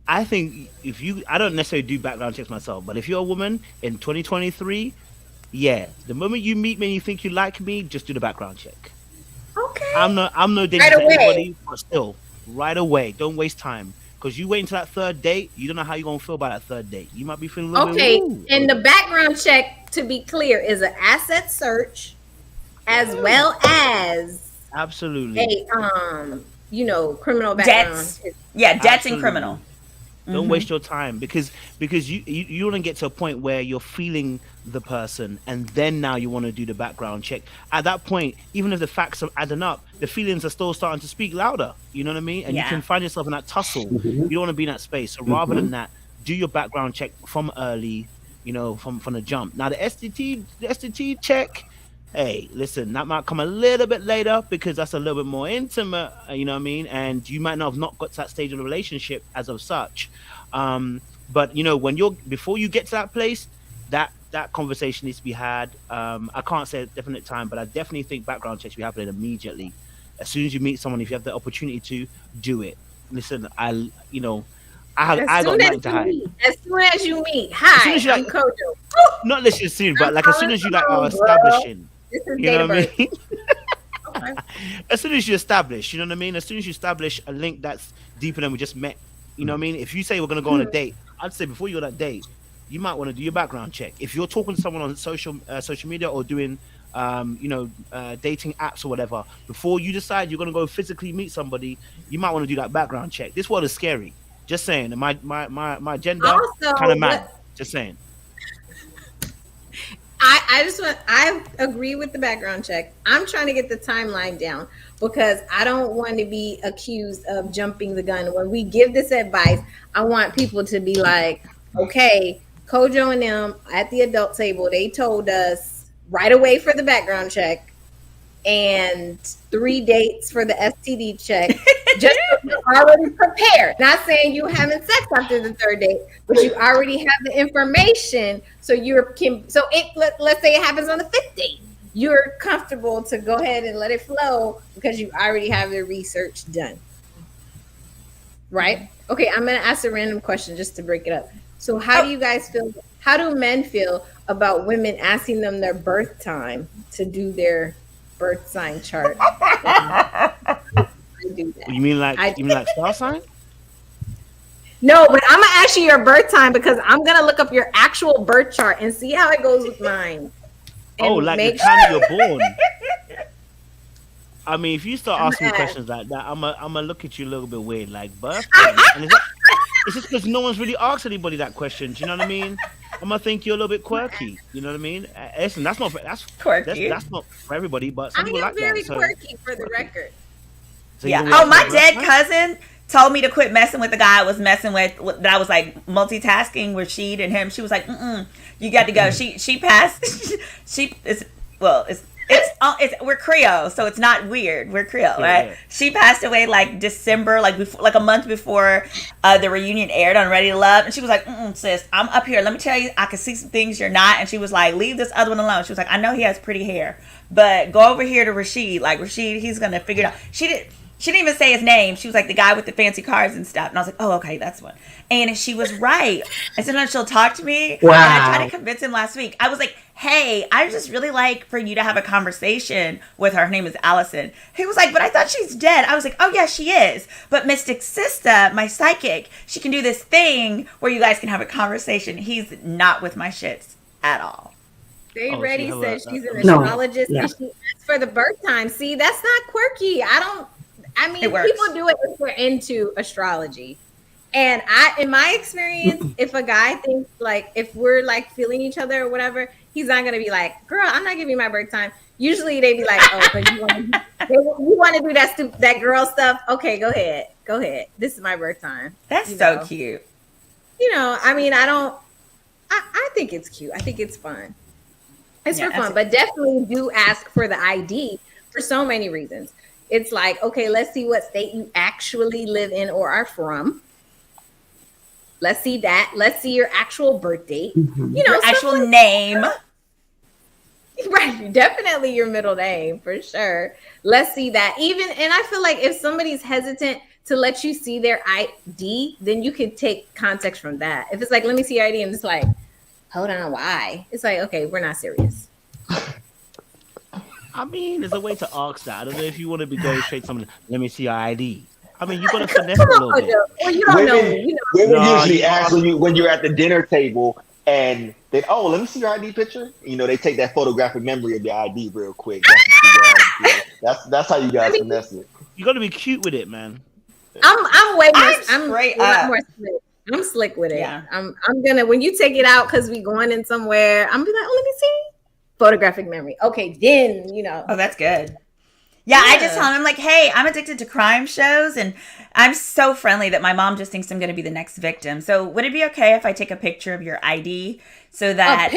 I think I don't necessarily do background checks myself, but if you're a woman in 2023, the moment you meet me and you think you like me, just do the background check. Okay. I'm no danger to anybody, but still, right away. Don't waste time. Because you wait until that third date, you don't know how you're going to feel about that third date. You might be feeling a little bit, ooh. And the background check, to be clear, is an asset search as well as absolutely a criminal background. Debts Absolutely. and criminal. Don't waste your time because you want to get to a point where you're feeling the person, and then now you want to do the background check. At that point, even if the facts are adding up, the feelings are still starting to speak louder. You know what I mean? And you can find yourself in that tussle. You don't want to be in that space. So rather than that, do your background check from early. From the jump. Now the STT check. Hey, listen, that might come a little bit later because that's a little bit more intimate, you know what I mean? And you might not have got to that stage of the relationship as of such. But before you get to that place, that conversation needs to be had. I can't say a definite time, but I definitely think background checks should be happening immediately. As soon as you meet someone, if you have the opportunity to do it. Listen, I got nothing to hide. As soon as you meet, hi, I'm Kojo. Not literally soon, but like as soon as you are establishing. This is You know what I mean? Okay. As soon as you establish, you know what I mean? As soon as you establish a link that's deeper than we just met, you know what I mean? If you say we're going to go on a date, I'd say before you go on that date, you might want to do your background check. If you're talking to someone on social media or doing, dating apps or whatever, before you decide you're going to go physically meet somebody, you might want to do that background check. This world is scary. Just saying. My agenda kind of mad. Just saying. I agree with the background check. I'm trying to get the timeline down because I don't want to be accused of jumping the gun. When we give this advice, I want people to be like, okay, Kojo and them at the adult table, they told us right away for the background check and 3 dates for the STD check. Just so you're already prepared. Not saying you having sex after the 3rd date, but you already have the information. So let's say it happens on the 5th date. You're comfortable to go ahead and let it flow because you already have the research done. Right? Okay, I'm going to ask a random question just to break it up. So how do you guys feel? How do men feel about women asking them their birth time to do their birth sign chart? Do that. You mean like star sign? No, but I'm gonna ask you your birth time because I'm gonna look up your actual birth chart and see how it goes with mine. Oh, And like the make time you're born. I mean, if you start asking me ask. questions like that, I'm gonna look at you a little bit weird, like birthday. And it's just because no one's really asked anybody that question. Do you know what I mean? I'm gonna think you're a little bit quirky. You know what I mean? Listen, that's Quirky. that's not for everybody, but some I people am like very that. So, quirky for the record. so Yeah. you Oh, always my like dead birthday? cousin told me to quit messing with the guy I was messing with. That I was like multitasking with Rashid and him. She was like, you got to go. She passed. We're Creole, so it's not weird. We're Creole, right? Yeah. She passed away like December, like a month before the reunion aired on Ready to Love, and she was like, sis, I'm up here. Let me tell you, I can see some things you're not. And she was like, leave this other one alone. She was like, I know he has pretty hair, but go over here to Rashid. Like Rashid, he's gonna figure it out. She didn't even say his name. She was like the guy with the fancy cars and stuff. And I was like, oh, okay, that's one. And she was right. And sometimes she'll talk to me. Wow. And I tried to convince him last week. I was like, hey, I just really like for you to have a conversation with her. Her name is Allison. He was like, but I thought she's dead. I was like, oh, yeah, she is. But Mystic Sister, my psychic, she can do this thing where you guys can have a conversation. He's not with my shits at all. They Oh, ready so says she's an No. astrologist Yeah. and she asked for the birth time. See, that's not quirky. I mean, It works. people do it if we're into astrology. And in my experience, if a guy thinks like if we're like feeling each other or whatever, he's not gonna be like, girl, I'm not giving you my birth time. Usually they be like, oh, but you want to do that girl stuff. Okay, go ahead. This is my birth time. That's You so know. cute. I mean, I think it's cute. I think it's fun. It's Yeah, for fun, but definitely do ask for the ID for so many reasons. It's like, okay, let's see what state you actually live in or are from. Let's see that. Let's see your actual birth date. Your stuff actual like name. that. Right, definitely your middle name for sure. Let's see that. And I feel like if somebody's hesitant to let you see their ID, then you could take context from that. If it's like, let me see your ID, and it's like, hold on, why? It's like, okay, we're not serious. I mean, there's a way to ask that. I don't know if you want to be going straight to someone. Let me see your ID. I mean, you got to finesse a little bit. Well, you don't know me. Women No, usually you ask ask- when you're at the dinner table and they, oh, let me see your ID picture. They take that photographic memory of your ID real quick. That's how you guys finesse it. You got to be cute with it, man. I'm way more. I'm straight a lot up. more slick. I'm slick with it. Yeah. I'm gonna when you take it out because we going in somewhere. I'm be like, oh, let me see photographic memory. Okay, then Oh, that's good. Yeah, I just Yeah. tell him, I'm like, hey, I'm addicted to crime shows, and I'm so friendly that my mom just thinks I'm going to be the next victim. So would it be okay if I take a picture of your ID so that,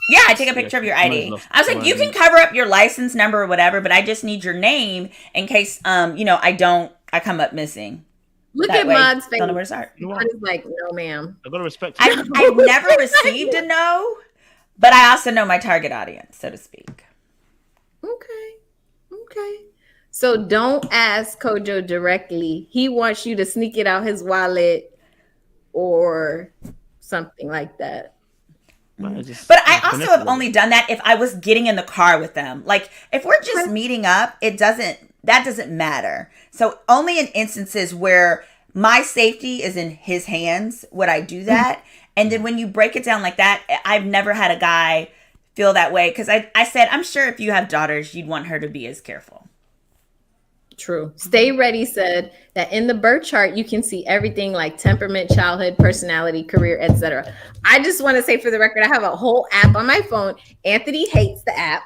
yeah, I take a picture of your ID. I was like, you can cover up your license number or whatever, but I just need your name in case, I come up missing. Look That at way, Mod's face. don't know where to start. Mod is like, no, ma'am. I got to respect you. I've never received a no, but I also know my target audience, so to speak. Okay. So don't ask Kojo directly. He wants you to sneak it out his wallet or something like that. But I also have only done that if I was getting in the car with them. Like if we're just meeting up, that doesn't matter. So only in instances where my safety is in his hands would I do that. And then when you break it down like that, I've never had a guy feel that way because I said, I'm sure if you have daughters, you'd want her to be as careful. True. Stay Ready said that in the birth chart, you can see everything like temperament, childhood, personality, career, etc. I just want to say for the record, I have a whole app on my phone. Anthony hates the app.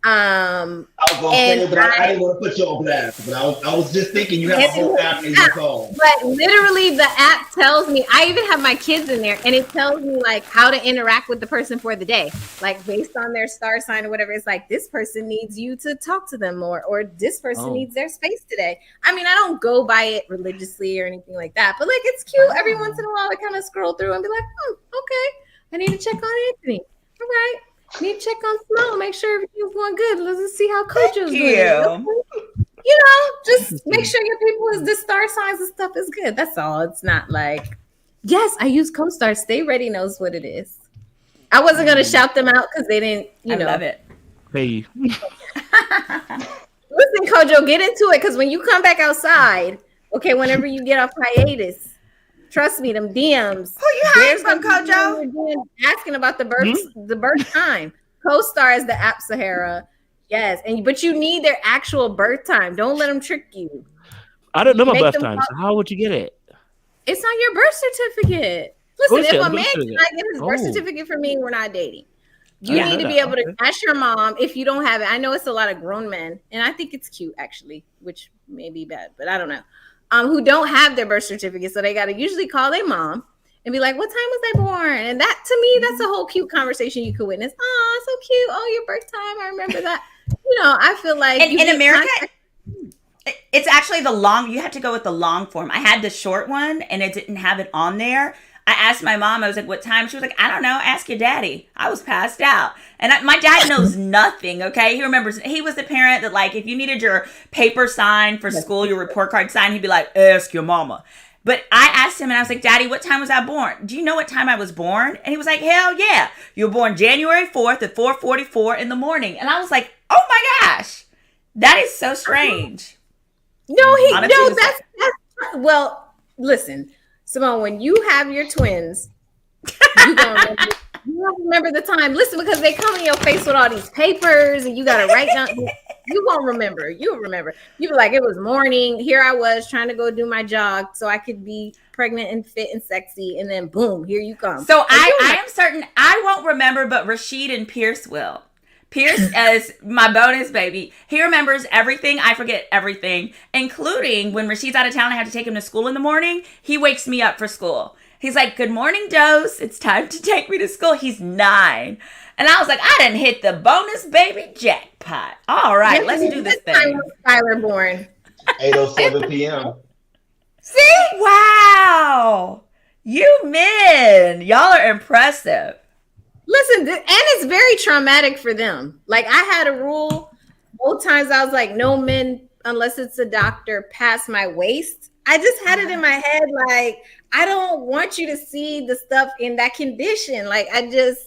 I was gonna say, but I didn't want to put you on blast. But I was just thinking you have a whole app in your phone. But literally, the app tells me. I even have my kids in there, and it tells me like how to interact with the person for the day, like based on their star sign or whatever. It's like this person needs you to talk to them more, or this person needs their space today. I mean, I don't go by it religiously or anything like that, but like it's cute every once in a while to kind of scroll through and be like, okay, I need to check on Anthony. All right. Need to check on Flo, make sure everything's going good. Let's see how Kojo's doing. Just make sure your people the star signs and stuff is good. That's all. It's not like, yes, I use CoStar. Stay Ready knows what it is. I wasn't gonna shout them out because they didn't, I love it. Hey. Listen, Kojo, get into it because when you come back outside, okay, whenever you get off hiatus, Trust me, them DMs. Who you hiding from, Kojo? Asking about the birth time. Co-star is the app Sahara. Yes, but you need their actual birth time. Don't let them trick you. I don't know my Make birth them time. talk- So how would you get it? It's on your birth certificate. Listen, Of course if it- a of man course it is. cannot get his birth Oh. certificate from me, we're not dating. You Yeah, I need know to be that. able to Okay. ask your mom if you don't have it. I know it's a lot of grown men, and I think it's cute actually, which may be bad, but I don't know. Who don't have their birth certificate, so they got to usually call their mom and be like, "What time was I born?" And that, to me, that's a whole cute conversation you could witness. Oh, so cute! Oh, your birth time, I remember that. I feel like In get America, contact- it's actually the long. You have to go with the long form. I had the short one, and it didn't have it on there. I asked my mom. I was like, "What time?" She was like, "I don't know. Ask your daddy." I was passed out, and my dad knows nothing. Okay, he remembers. He was the parent that, like, if you needed your paper signed for school, your report card signed, he'd be like, "Ask your mama." But I asked him, and I was like, "Daddy, what time was I born? Do you know what time I was born?" And he was like, "Hell yeah, you were born January 4th at 4:44 in the morning." And I was like, "Oh my gosh, that is so strange." Honestly, that's well, listen, Simone, when you have your twins, you gonna remember the time. Listen, because they come in your face with all these papers and you gotta write down. You won't remember. You'll remember. You be like, it was morning. Here I was trying to go do my jog so I could be pregnant and fit and sexy, and then boom, here you come. So I am certain I won't remember, but Rashid and Pierce will. Pierce, as my bonus baby, he remembers everything. I forget everything, including when Rashid's out of town, I have to take him to school in the morning. He wakes me up for school. He's like, "Good morning, Dose. It's time to take me to school." He's 9. And I was like, I done hit the bonus baby jackpot. All right, let's do this thing. Skylar born. 8:07 p.m. See? Wow. You men. Y'all are impressive. Listen, and it's very traumatic for them. Like, I had a rule both times. I was like, no men, unless it's a doctor, past my waist. I just had it in my head, like, I don't want you to see the stuff in that condition. Like,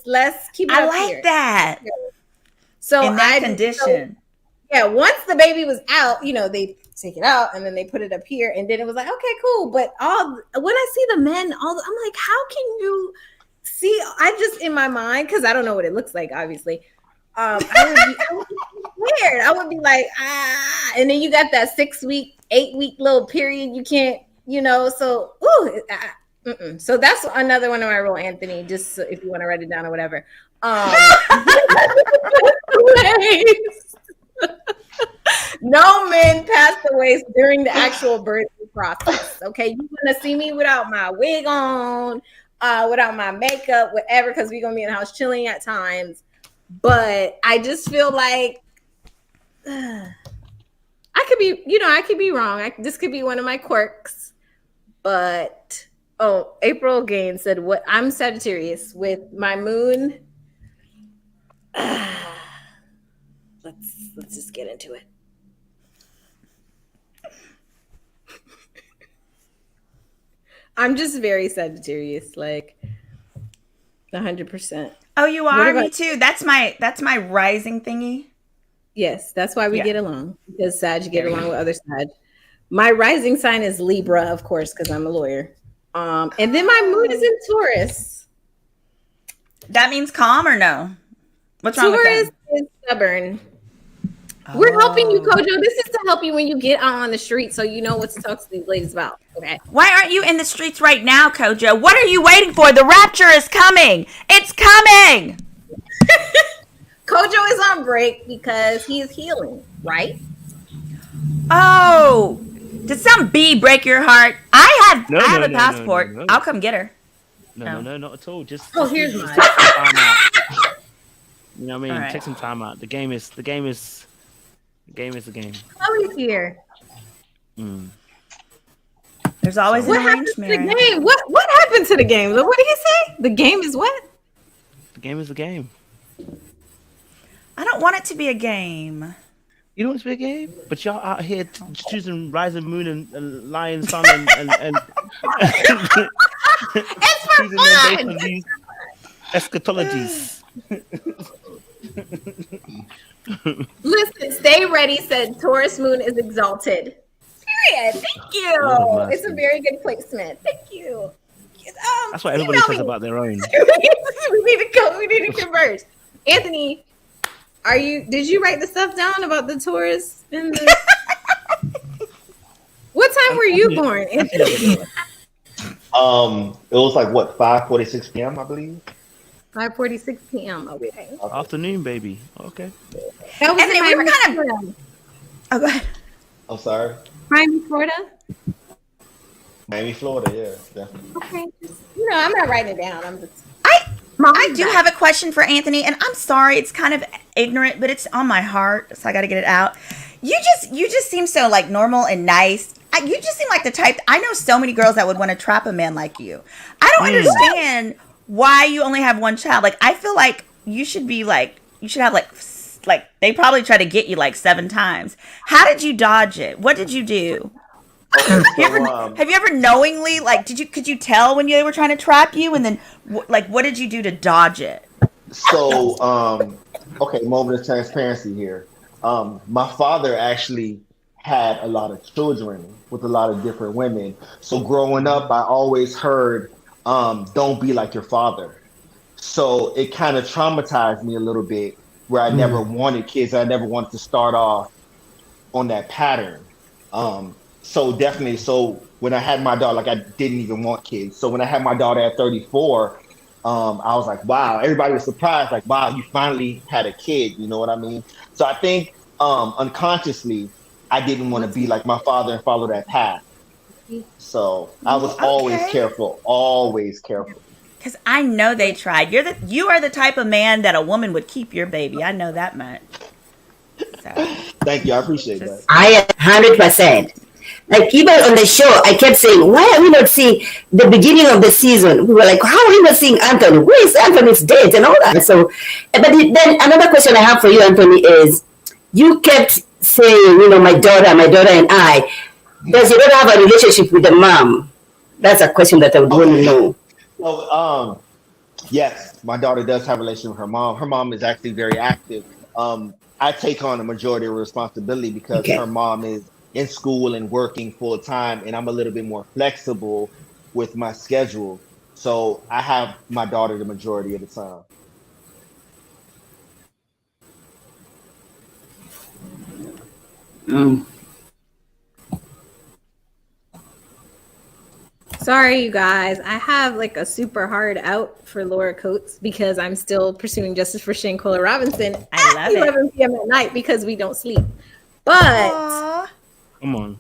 let's keep it I up like here. that. So in that condition. Yeah, once the baby was out, they take it out and then they put it up here, and then it was like, okay, cool. But when I see the men, I'm like, how can you see? I just, in my mind, because I don't know what it looks like, obviously. I would be weird. I would be like, and then you got that 6-week, 8-week little period. You can't, so, So that's another one of my rule, Anthony, just so if you want to write it down or whatever. No men pass the waist during the actual birthing process. Okay, you're gonna see me without my wig on, without my makeup, whatever, because we're gonna be in the house chilling at times. But I just feel like I could be wrong. This could be one of my quirks. But April Gaines said, "What? I'm Sagittarius with my moon." Let's just get into it. I'm just very Sagittarius, like 100%. Oh, you are? Me too. That's my rising thingy. Yes, that's why we get along, because Sag get along with other Sag. My rising sign is Libra, of course, because I'm a lawyer. And then my moon is in Taurus. That means calm or no? What's wrong with Taurus that? is stubborn. We're helping you, Kojo. This is to help you when you get out on the street, so you know what to talk to these ladies about. Okay. Why aren't you in the streets right now, Kojo? What are you waiting for? The rapture is coming. It's coming. Kojo is on break because he is healing, right? Oh, did some bee break your heart? I have a passport. No. I'll come get her. No, not at all. Just here's just mine. take some time out. You know what I mean? All right. Take some time out. The game is the game. Chloe's here. There's always What an happened arranged to the marriage. game? What happened to the game? What did he say? The game is what? The game is the game. I don't want it to be a game. You don't want it to be a game, but y'all out here choosing rising moon and lion sun and It's for choosing them based fun. on these eschatologies. Listen, stay ready. Said Taurus moon is exalted. Period. Thank you. Lord have It's a mercy. very good placement. Thank you. That's what everybody email says me. about their own. We need to go. We need to converge. Anthony, did you write the stuff down about the tourists? What time were you born, Anthony? It was like what 5:46 p.m. I believe. 5:46 p.m. Okay. Afternoon, baby. Okay. That was Anthony, in we were Miami, kind of. Florida. Oh, go ahead. I'm sorry. Miami, Florida. Miami, Florida. Yeah, definitely. Okay. I'm not writing it down. I'm just. I do have a question for Anthony, and I'm sorry, it's kind of ignorant, but it's on my heart, so I got to get it out. You just seem so like normal and nice. You just seem like the type. I know so many girls that would want to trap a man like you. I don't understand why you only have one child. Like, I feel like you should have like they probably try to get you like 7 times. How did you dodge it? What did you do? Have you ever knowingly could you tell when they were trying to trap you, and then what did you do to dodge it? So, okay, moment of transparency here. My father actually had a lot of children with a lot of different women. So growing up, I always heard, don't be like your father. So it kind of traumatized me a little bit, where I never wanted kids. I never wanted to start off on that pattern. So definitely, when I had my daughter, like I didn't even want kids. So when I had my daughter at 34, I was like, wow, everybody was surprised. Like, wow, you finally had a kid. You know what I mean? So I think unconsciously, I didn't want to be like my father and follow that path. So I was always careful, always careful. Because I know they tried. You are the type of man that a woman would keep your baby. I know that much. So. Thank you. I appreciate that. I 100%. Like even on the show, I kept saying, why are we not seeing the beginning of the season? We were like, how are we not seeing Anthony? Where is Anthony's date and all that? So, but then another question I have for you, Anthony, is you kept saying, my daughter and I. Does your daughter have a relationship with the mom? That's a question that I would want to know. So, yes, my daughter does have a relationship with her mom. Her mom is actually very active. I take on a majority of responsibility because her mom is in school and working full time, and I'm a little bit more flexible with my schedule. So I have my daughter the majority of the time. Sorry, you guys. I have like a super hard out for Laura Coates because I'm still pursuing justice for Shanquella Robinson at 11 p.m. at night because we don't sleep. But Come on.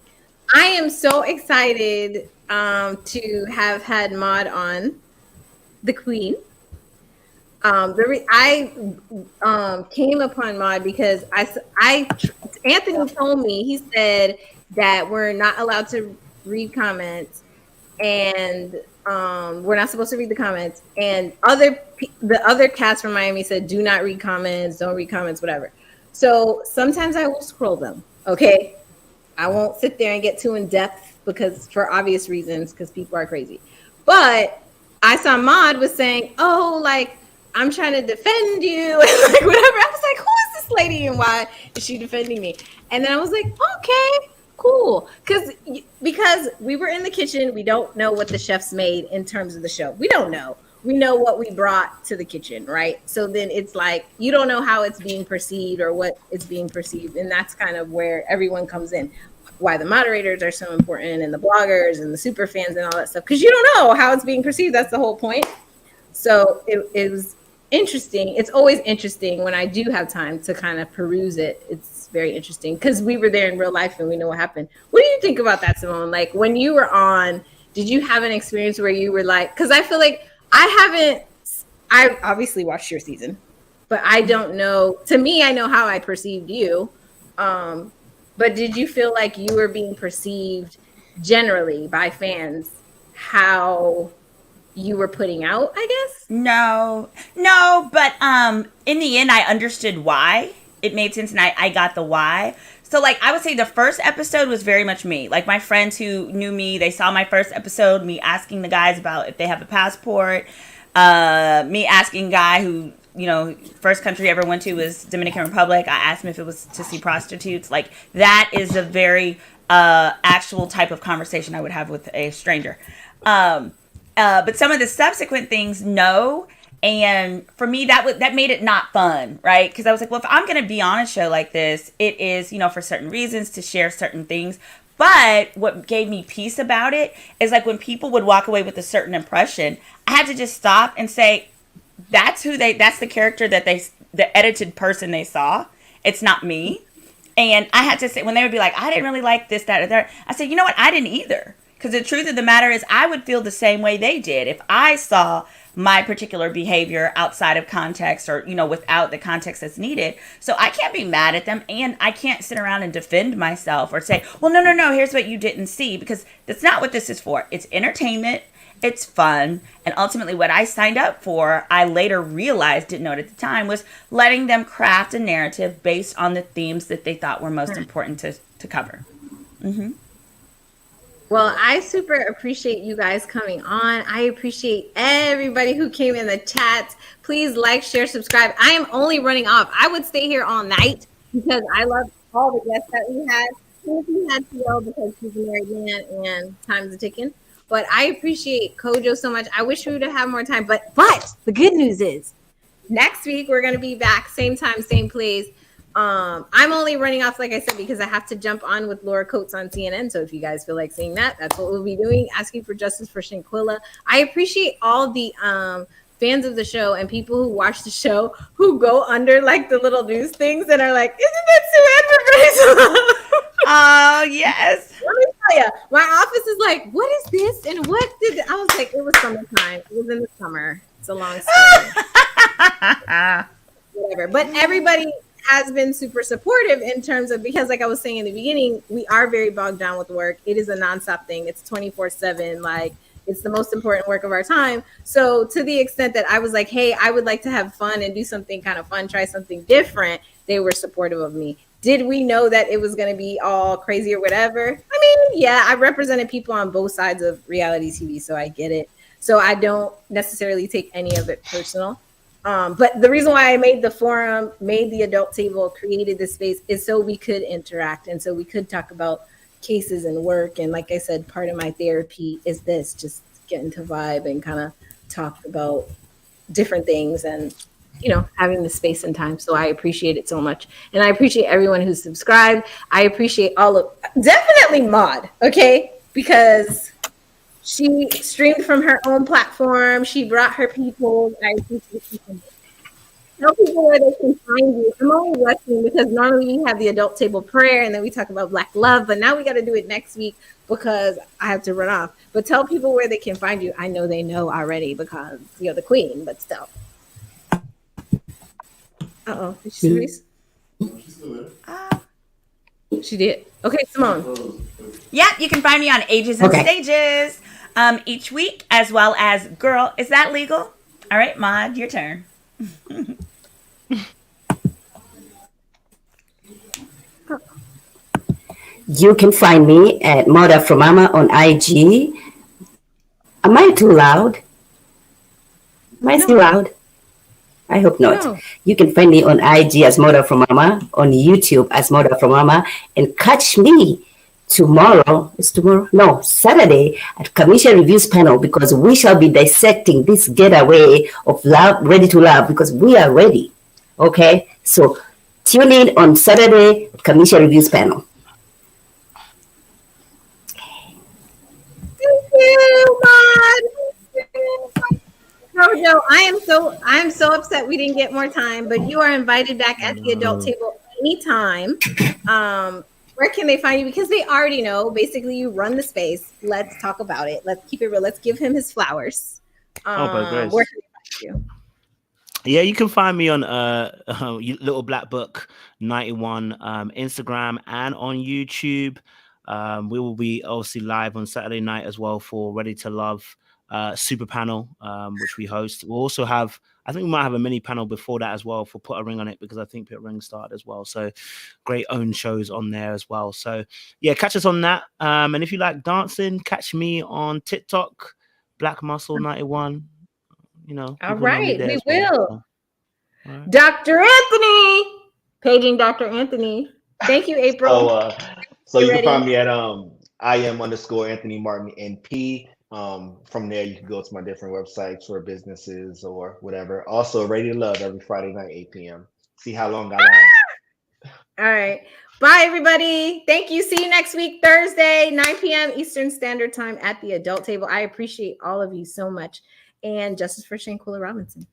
I am so excited to have had Maud on, the Queen. I came upon Maud because Anthony told me, he said that we're not allowed to read comments, and we're not supposed to read the comments. And the other cast from Miami said, do not read comments, don't read comments, whatever. So sometimes I will scroll them. Okay. I won't sit there and get too in depth because for obvious reasons, because people are crazy. But I saw Maud was saying, oh, like, I'm trying to defend you and like whatever. I was like, who is this lady and why is she defending me? And then I was like, okay, cool. Because we were in the kitchen. We don't know what the chefs made in terms of the show. We don't know. We know what we brought to the kitchen, right? So then it's like, you don't know how it's being perceived or what it's being perceived. And that's kind of where everyone comes in. Why the moderators are so important and the bloggers and the super fans and all that stuff. Because you don't know how it's being perceived. That's the whole point. So it was interesting. It's always interesting when I do have time to kind of peruse it. It's very interesting because we were there in real life and we know what happened. What do you think about that, Simone? Like when you were on, did you have an experience where you were like, because I feel like I obviously watched your season, but I don't know. To me, I know how I perceived you. But did you feel like you were being perceived generally by fans how you were putting out, I guess? No, but in the end, I understood why. It made sense, and I got the why. So, like, I would say the first episode was very much me. Like, my friends who knew me, they saw my first episode, me asking the guys about if they have a passport, me asking guy who, first country I ever went to was Dominican Republic. I asked him if it was to see prostitutes. Like, that is a very actual type of conversation I would have with a stranger. But some of the subsequent things, no. And for me, that made it not fun, right? Because I was like, well, if I'm going to be on a show like this, it is, for certain reasons to share certain things. But what gave me peace about it is like when people would walk away with a certain impression, I had to just stop and say, that's the character that the edited person they saw. It's not me. And I had to say, when they would be like, I didn't really like this, that, or that, I said, you know what? I didn't either. Because the truth of the matter is I would feel the same way they did if I saw my particular behavior outside of context or, without the context that's needed. So I can't be mad at them, and I can't sit around and defend myself or say, well, no, here's what you didn't see, because that's not what this is for. It's entertainment. It's fun. And ultimately what I signed up for, I later realized, didn't know it at the time, was letting them craft a narrative based on the themes that they thought were most important to cover. Mm-hmm. Well, I super appreciate you guys coming on. I appreciate everybody who came in the chat. Please like, share, subscribe. I am only running off. I would stay here all night because I love all the guests that we had. We had to go because he's a married man and time's a ticking. But I appreciate Kojo so much. I wish we would have more time. But the good news is next week we're going to be back, same time, same place. I'm only running off, like I said, because I have to jump on with Laura Coates on CNN. So if you guys feel like seeing that, that's what we'll be doing, asking for justice for Shanquilla. I appreciate all the fans of the show and people who watch the show who go under like the little news things and are like, isn't that Sue Edward? Oh, yes. Let me tell you, my office is like, what is this? And what did I was like, it was summertime. It was in the summer. It's a long story. Whatever. But everybody has been super supportive in terms of, because like I was saying in the beginning, we are very bogged down with work. It is a nonstop thing. It's 24/7. Like, it's the most important work of our time. So to the extent that I was like, hey, I would like to have fun and do something kind of fun, try something different, they were supportive of me. Did we know that it was going to be all crazy or whatever? I mean, yeah, I represented people on both sides of reality TV, so I get it. So I don't necessarily take any of it personal. But the reason why I made the forum, made the adult table, created this space is so we could interact and so we could talk about cases and work. And like I said, part of my therapy is this, just getting to vibe and kind of talk about different things and, having the space and time. So I appreciate it so much. And I appreciate everyone who's subscribed. I appreciate definitely Maud, okay? Because she streamed from her own platform. She brought her people. I appreciate you. Tell people where they can find you. I'm only rushing because normally we have the adult table prayer and then we talk about Black love, but now we got to do it next week because I have to run off. But tell people where they can find you. I know they know already because you're the queen, but still. Uh-oh. Did she freeze? She did. Okay, Simone. Yeah, you can find me on Ages and Stages each week, as well as Girl, Is That Legal? All right, Maud, your turn. You can find me at Mother from Mama on IG. Am I too loud? Am I still loud? I hope not. No. You can find me on IG as Mother from Mama, on YouTube as Mother from Mama, and catch me tomorrow. It's tomorrow? No, Saturday at Kamisha Reviews panel, because we shall be dissecting this getaway of love, Ready to Love, because we are ready. Okay? So tune in on Saturday at Kamisha Reviews panel. Thank you, Maud. Kojo, I am so upset we didn't get more time, but you are invited back at the adult table anytime. Where can they find you? Because they already know. Basically, you run the space. Let's talk about it. Let's keep it real. Let's give him his flowers. Where can they find you? Yeah, you can find me on Little Black Book 91 Instagram and on YouTube. We will be obviously live on Saturday night as well for Ready to Love super panel, which we host. We'll also have, I think we might have a mini panel before that as well for Put a Ring on It, because I think Put a Ring started as well. So great own shows on there as well. So yeah, catch us on that. And if you like dancing, catch me on TikTok, Black Muscle 91. All right, we will. All right. Dr. Anthony, paging Dr. Anthony. Thank you, April. So You you can ready? find me at IM_Anthony Martin NP. From there, you can go to my different websites for businesses or whatever. Also, Radio Love every Friday night, 8 p.m. See how long I last. All right. Bye, everybody. Thank you. See you next week, Thursday, 9 p.m. Eastern Standard Time at the adult table. I appreciate all of you so much. And justice for Shanquilla Robinson.